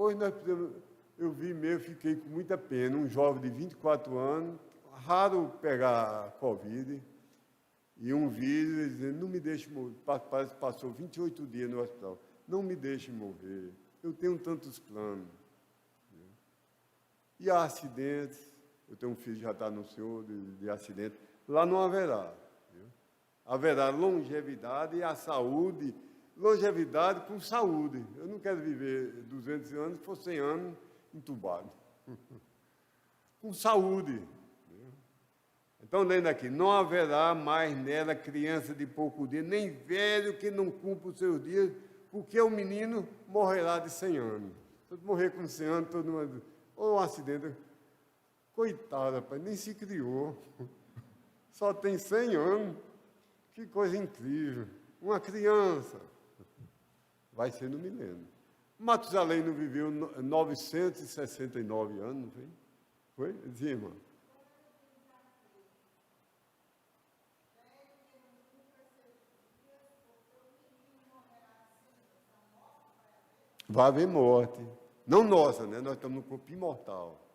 hoje nós precisamos, eu vi mesmo, fiquei com muita pena, um jovem de 24 anos, raro pegar Covid, e um vírus, dizendo, não me deixe morrer, parece que passou 28 dias no hospital, não me deixe morrer, eu tenho tantos planos. E há acidentes, eu tenho um filho que já está no Senhor de acidente, lá não haverá. Viu? Haverá longevidade e a saúde, longevidade com saúde. Eu não quero viver 200 anos, se for 100 anos, entubado. Com saúde. Então, lendo aqui, não haverá mais nela criança de pouco dia, nem velho que não cumpra os seus dias, porque o menino morrerá de 100 anos. Se morrer com 100 anos, todo mundo... Ou um acidente. Coitado, rapaz, nem se criou. Só tem 100 anos. Que coisa incrível. Uma criança. Vai ser no milênio. Matusalém não viveu 969 anos, não foi? Foi? Dizia, irmã. Vai haver morte. Não nossa, né? Nós estamos no corpo imortal.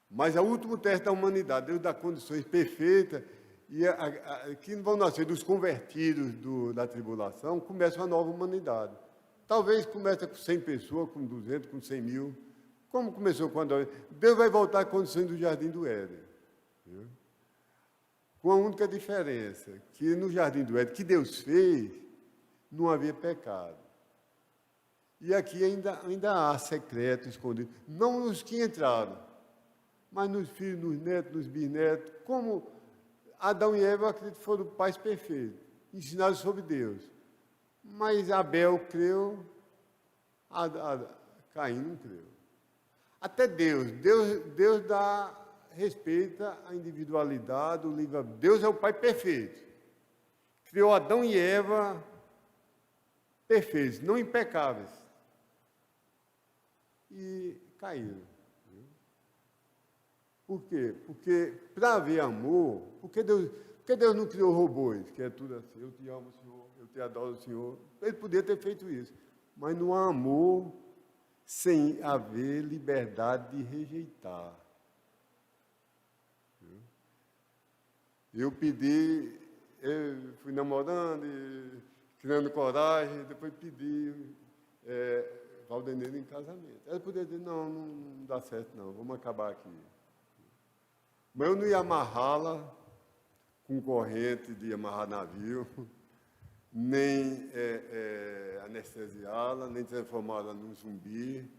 Mas é o último teste da humanidade. Deus dá condições perfeitas. E que vão nascer dos convertidos da tribulação, começa uma nova humanidade. Talvez comece com 100 pessoas, com 200, com 100 mil. Como começou quando... Deus vai voltar à condição do Jardim do Éden. Viu? Com a única diferença, que no Jardim do Éden, que Deus fez, não havia pecado. E aqui ainda há secreto escondido. Não nos que entraram, mas nos filhos, nos netos, nos bisnetos. Como Adão e Eva, eu acredito que foram pais perfeitos, ensinados sobre Deus. Mas Abel creu, Caim não creu. Até Deus respeita a individualidade, o livre. Deus é o Pai perfeito. Criou Adão e Eva perfeitos, não impecáveis. E caíram. Por quê? Porque para haver amor, porque Deus não criou robôs, que é tudo assim, eu te amo, Senhor, eu te adoro, Senhor. Ele podia ter feito isso, mas não há amor sem haver liberdade de rejeitar. Eu fui namorando, criando coragem, depois pedi Valdeneiro em casamento. Ela poderia dizer, não dá certo não, vamos acabar aqui. Mas eu não ia amarrá-la com corrente de amarrar navio, nem anestesiá-la, nem transformá-la num zumbi.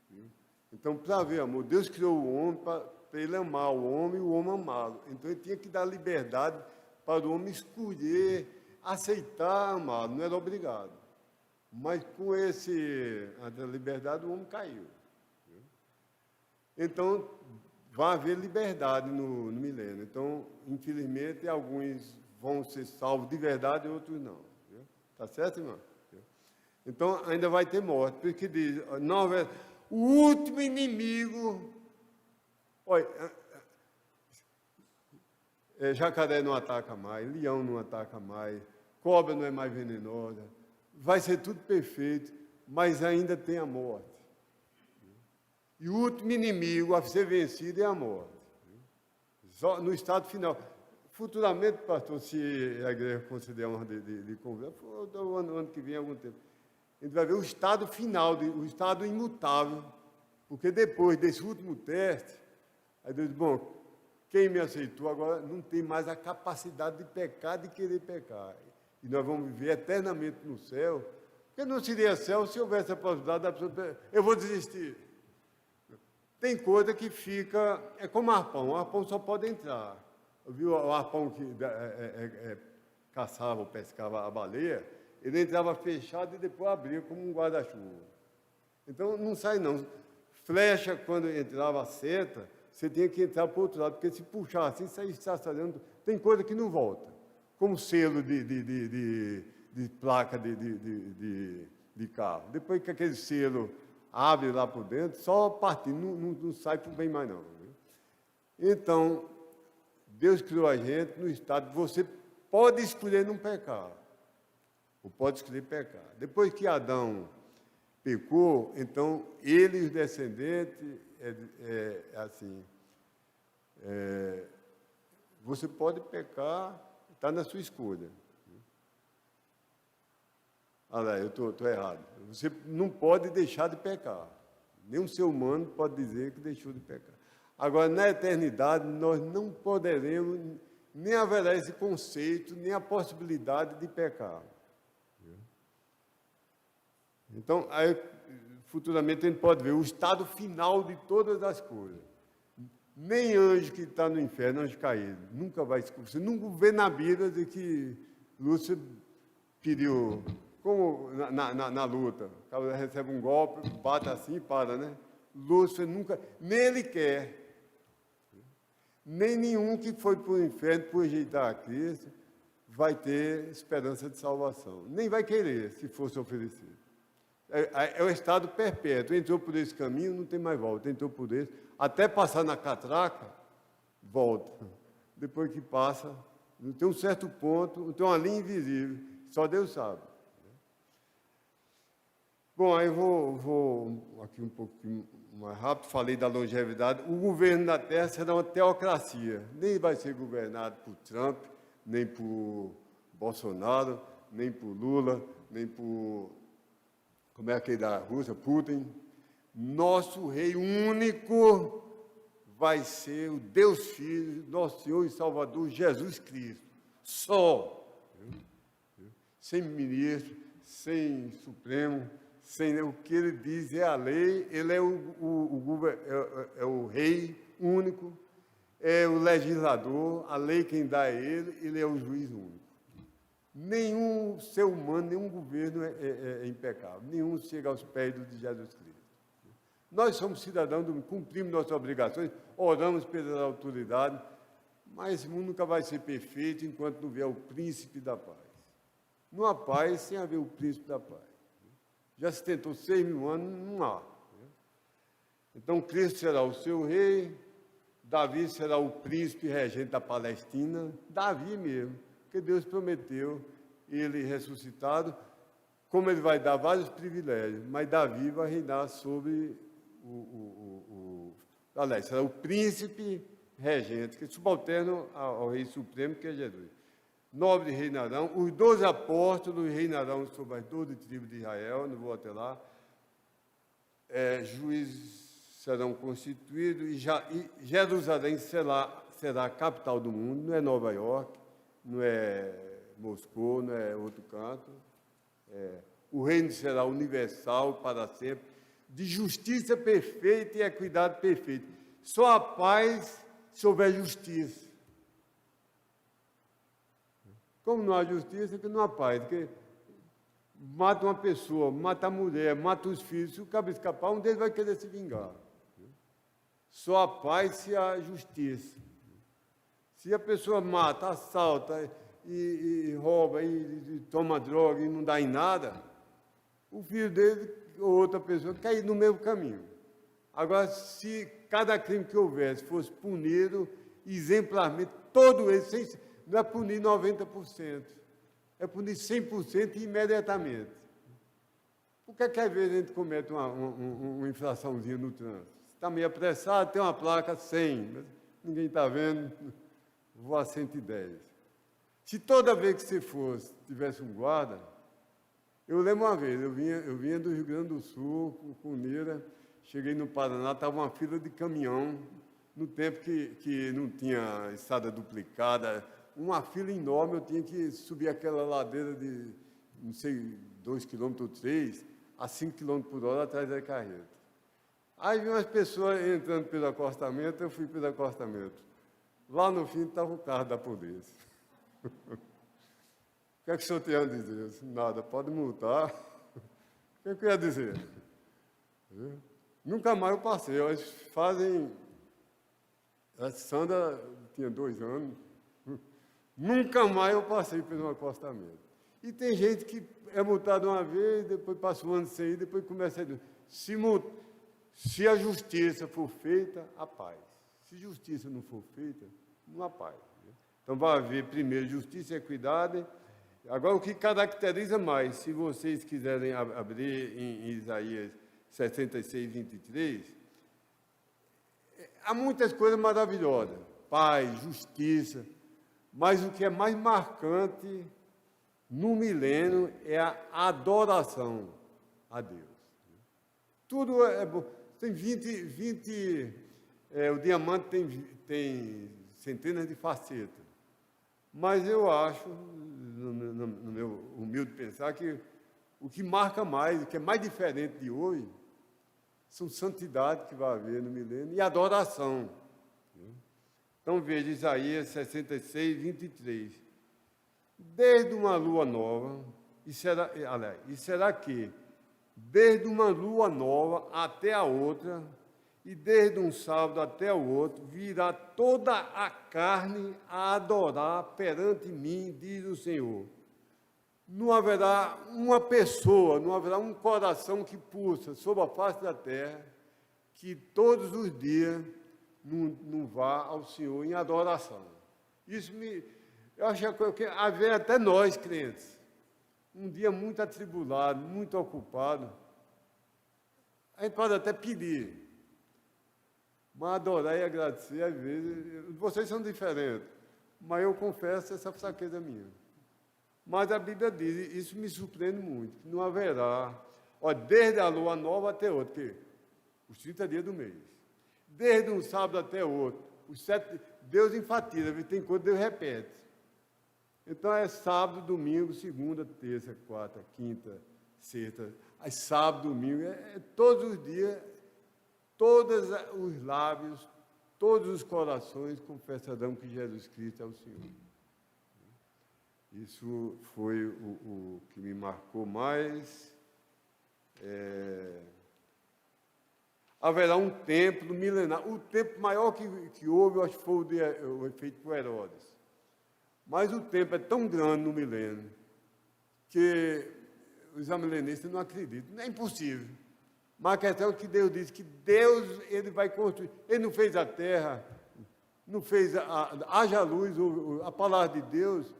Viu? Então, para haver amor, Deus criou o homem para ele amar o homem e o homem amá-lo. Então, ele tinha que dar liberdade para o homem escolher, aceitar amá-lo, não era obrigado. Mas com essa liberdade, o homem caiu. Viu? Então, vai haver liberdade no milênio. Então, infelizmente, alguns vão ser salvos de verdade e outros não. Está certo, irmão? Então, ainda vai ter morte. Porque diz, o último inimigo... Olha, jacaré não ataca mais, leão não ataca mais, cobra não é mais venenosa. Vai ser tudo perfeito, mas ainda tem a morte. E o último inimigo a ser vencido é a morte. Só no estado final. Futuramente, pastor, se a igreja considerar uma de conversa, o ano que vem, algum tempo, a gente vai ver o estado final, o estado imutável. Porque depois desse último teste, aí Deus diz, bom, quem me aceitou agora não tem mais a capacidade de pecar, de querer pecar. E nós vamos viver eternamente no céu. Porque não seria céu se houvesse a possibilidade da pessoa, eu vou desistir. Tem coisa que fica, é como arpão, o arpão só pode entrar. Viu o arpão que caçava ou pescava a baleia, ele entrava fechado e depois abria como um guarda-chuva. Então, não sai não. Flecha, quando entrava a seta, você tinha que entrar para o outro lado, porque se puxar assim, sair estraçalhando, tem coisa que não volta. Como selo de placa de carro. Depois que aquele selo abre lá por dentro, só partindo, não sai por bem mais não. Viu? Então, Deus criou a gente no estado de você pode escolher não pecar, ou pode escolher pecar. Depois que Adão pecou, então ele e os descendentes, assim, você pode pecar, está na sua escolha. Olha lá, eu estou errado. Você não pode deixar de pecar. Nenhum ser humano pode dizer que deixou de pecar. Agora, na eternidade, nós não poderemos, nem haverá esse conceito, nem a possibilidade de pecar. Então, aí, futuramente a gente pode ver o estado final de todas as coisas. Nem anjo que está no inferno, anjo caído, nunca vai se... Você nunca vê na Bíblia de que Lúcifer pediu, como na luta, o cara recebe um golpe, bate assim e para, né? Lúcifer nunca, nem ele quer, nem nenhum que foi para o inferno por rejeitar a Cristo vai ter esperança de salvação, nem vai querer, se fosse oferecido. É o estado perpétuo. Entrou por esse caminho, não tem mais volta. Entrou por esse, até passar na catraca, volta. Depois que passa, não tem um certo ponto, não tem uma linha invisível. Só Deus sabe. Bom, aí vou aqui um pouquinho mais rápido. Falei da longevidade. O governo da Terra será uma teocracia. Nem vai ser governado por Trump, nem por Bolsonaro, nem por Lula, nem por... como é aquele da Rússia, Putin. Nosso rei único vai ser o Deus Filho, nosso Senhor e Salvador, Jesus Cristo. Só. Sem ministro, sem Supremo, sem o que ele diz é a lei, ele é o rei único, é o legislador, a lei quem dá é ele é o juiz único. Nenhum ser humano, nenhum governo é impecável. Nenhum chega aos pés de Jesus Cristo. Nós somos cidadãos, cumprimos nossas obrigações, oramos pelas autoridades, mas esse mundo nunca vai ser perfeito enquanto não vier o príncipe da paz. Não há paz sem haver o príncipe da paz. Já se tentou 6.000 anos, não há. Então, Cristo será o seu rei, Davi será o príncipe regente da Palestina, Davi mesmo, porque Deus prometeu ele ressuscitado, como ele vai dar vários privilégios, mas Davi vai reinar sobre aliás, será o príncipe regente, que é subalterno ao rei supremo, que é Jesus. Nobres reinarão, os 12 apóstolos reinarão sobre as 12 tribos de Israel, não vou até lá, juízes serão constituídos, e Jerusalém será a capital do mundo, não é Nova York, não é Moscou, não é outro canto. O reino será universal para sempre, de justiça perfeita e equidade perfeita. Só a paz se houver justiça. Como não há justiça, que não há paz. Porque mata uma pessoa, mata a mulher, mata os filhos. Se o cabo escapar, um deles vai querer se vingar. Só a paz se há justiça. Se a pessoa mata, assalta e rouba e toma droga e não dá em nada, o filho dele ou outra pessoa cai no mesmo caminho. Agora, se cada crime que houvesse fosse punido exemplarmente, todo ele, não é punir 90%, é punir 100% imediatamente. Por que às vezes a gente comete uma infraçãozinha no trânsito? Está meio apressado, tem uma placa 100, mas ninguém está vendo, vou a 110. Se toda vez que você tivesse um guarda, eu lembro uma vez, eu vinha do Rio Grande do Sul, com Nira, cheguei no Paraná, estava uma fila de caminhão, no tempo que não tinha estrada duplicada, uma fila enorme, eu tinha que subir aquela ladeira de, não sei, 2 km ou 3, a 5 km por hora atrás da carreta. Aí vi umas pessoas entrando pelo acostamento, eu fui pelo acostamento. Lá no fim estava o carro da polícia. O que é que o senhor tem a dizer? Eu disse, nada, pode multar. O que é que eu ia dizer? Nunca mais eu passei. Elas fazem... A Sandra tinha 2 anos. Nunca mais eu passei pelo acostamento. E tem gente que é multado uma vez, depois passa um ano sem ir, depois começa a... Se a justiça for feita, há paz. Se justiça não for feita, não há paz. Então vai haver primeiro justiça e equidade, Agora, o que caracteriza mais, se vocês quiserem abrir em Isaías 66, 23, há muitas coisas maravilhosas, paz, justiça, mas o que é mais marcante no milênio é a adoração a Deus. Tudo é bom. Tem 20 o diamante tem centenas de facetas. Mas eu acho, no meu humilde pensar, que o que marca mais, o que é mais diferente de hoje, são santidade que vai haver no milênio e adoração. Então veja Isaías 66, 23. Desde uma lua nova, e será que, desde uma lua nova até a outra, e desde um sábado até o outro, virá toda a carne a adorar perante mim, diz o Senhor. Não haverá uma pessoa, não haverá um coração que pulsa sobre a face da terra, que todos os dias não vá ao Senhor em adoração. Eu acho que haver até nós, crentes, um dia muito atribulado, muito ocupado, a gente pode até pedir, mas adorar e agradecer, às vezes, vocês são diferentes, mas eu confesso essa fraqueza minha. Mas a Bíblia diz, isso me surpreende muito, que não haverá, desde a lua nova até outra, que os 30 dias do mês, desde um sábado até outro, os 7, Deus enfatiza, tem coisa que Deus repete. Então é sábado, domingo, segunda, terça, quarta, quinta, sexta, aí sábado, domingo, todos os dias, todos os lábios, todos os corações confessarão que Jesus Cristo é o Senhor. Isso foi o que me marcou mais. Haverá um templo milenar. O templo maior que houve, eu acho que foi o feito por Herodes. Mas o templo é tão grande no milênio que os amilenistas não acreditam. É impossível. Mas a questão é que Deus disse que Deus ele vai construir. Ele não fez a terra, não fez haja luz, a palavra de Deus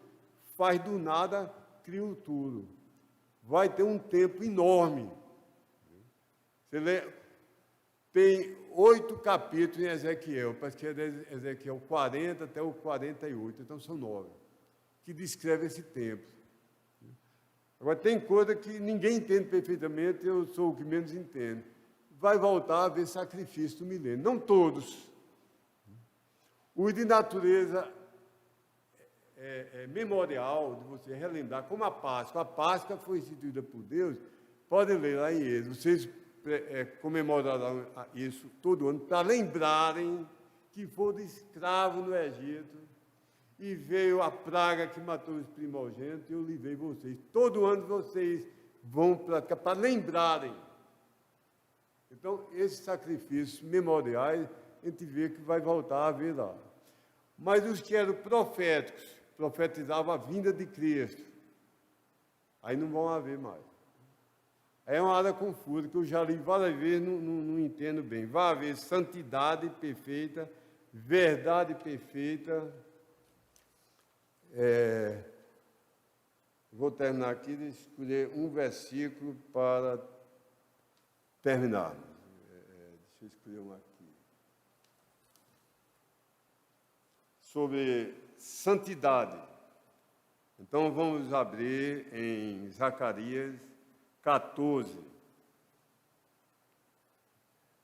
faz do nada, criou tudo. Vai ter um tempo enorme. Você lê, tem 8 capítulos em Ezequiel, parece que é de Ezequiel 40 até o 48, então são 9, que descreve esse tempo. Agora, tem coisa que ninguém entende perfeitamente, eu sou o que menos entendo. Vai voltar a haver sacrifício no milênio, não todos. Os de natureza memorial, de você relembrar, como a Páscoa. A Páscoa foi instituída por Deus, podem ler lá em Êxodo, vocês comemorarão isso todo ano, para lembrarem que foram escravos no Egito, e veio a praga que matou os primogênitos, e eu livrei vocês. Todo ano vocês vão praticar, para lembrarem. Então, esses sacrifícios memoriais, a gente vê que vai voltar a haver lá. Mas os que eram proféticos, profetizavam a vinda de Cristo, aí não vão haver mais. É uma área confusa, que eu já li várias vezes, não entendo bem. Vai haver santidade perfeita, verdade perfeita. Vou terminar aqui de escolher um versículo para terminar. Deixa eu escolher um aqui. Sobre santidade. Então, vamos abrir em Zacarias 14.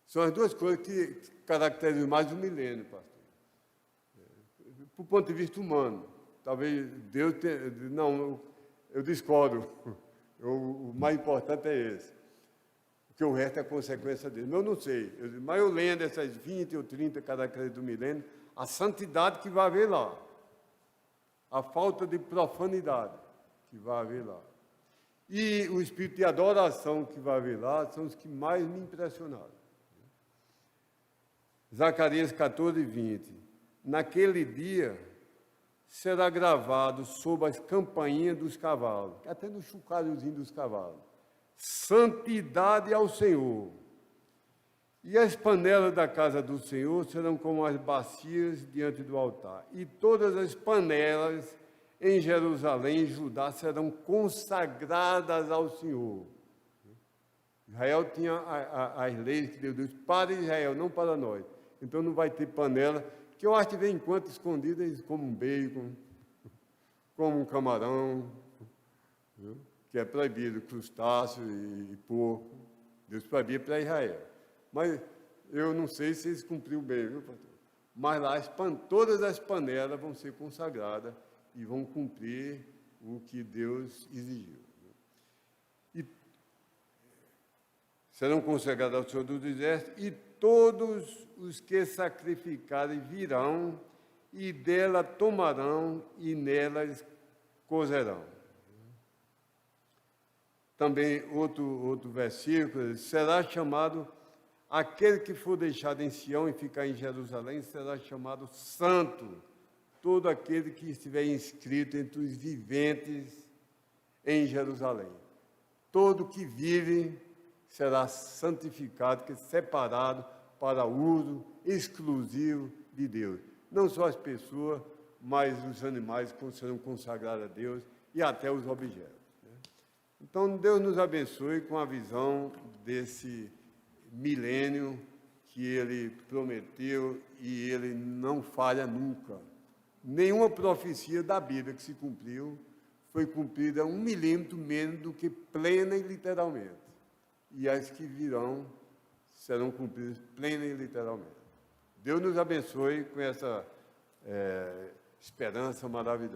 São as duas coisas que caracterizam mais o milênio, pastor. Do ponto de vista humano. Talvez Deus tenha... Não, eu discordo. O mais importante é esse. Porque o resto é consequência dele. Eu não sei. Mas eu lendo essas 20 ou 30 características do milênio, a santidade que vai haver lá. A falta de profanidade que vai haver lá. E o espírito de adoração que vai haver lá são os que mais me impressionaram. Zacarias 14, 20. Naquele dia será gravado sobre as campainhas dos cavalos, até no chocalhozinho dos cavalos, santidade ao Senhor. E as panelas da casa do Senhor serão como as bacias diante do altar. E todas as panelas em Jerusalém e Judá serão consagradas ao Senhor. Israel tinha as leis que Deus disse para Israel, não para nós. Então não vai ter panela, que eu acho que de vez em quando escondida eles comem um bacon, como um camarão, viu? Que é proibido, crustáceo e porco. Deus proibia para Israel. Mas eu não sei se eles cumpriram bem, viu, pastor? Mas lá todas as panelas vão ser consagradas e vão cumprir o que Deus exigiu. E serão consagradas ao Senhor dos Exércitos, e todos os que sacrificarem virão, e dela tomarão, e nelas cozerão. Também outro versículo, será chamado, aquele que for deixado em Sião e ficar em Jerusalém, será chamado santo, todo aquele que estiver inscrito entre os viventes em Jerusalém. Todo que vive será santificado, que é separado para uso exclusivo de Deus. Não só as pessoas, mas os animais serão consagrados a Deus e até os objetos. Então, Deus nos abençoe com a visão desse milênio que Ele prometeu e Ele não falha nunca. Nenhuma profecia da Bíblia que se cumpriu foi cumprida 1 milímetro menos do que plena e literalmente. E as que virão serão cumpridas plena e literalmente. Deus nos abençoe com essa esperança maravilhosa.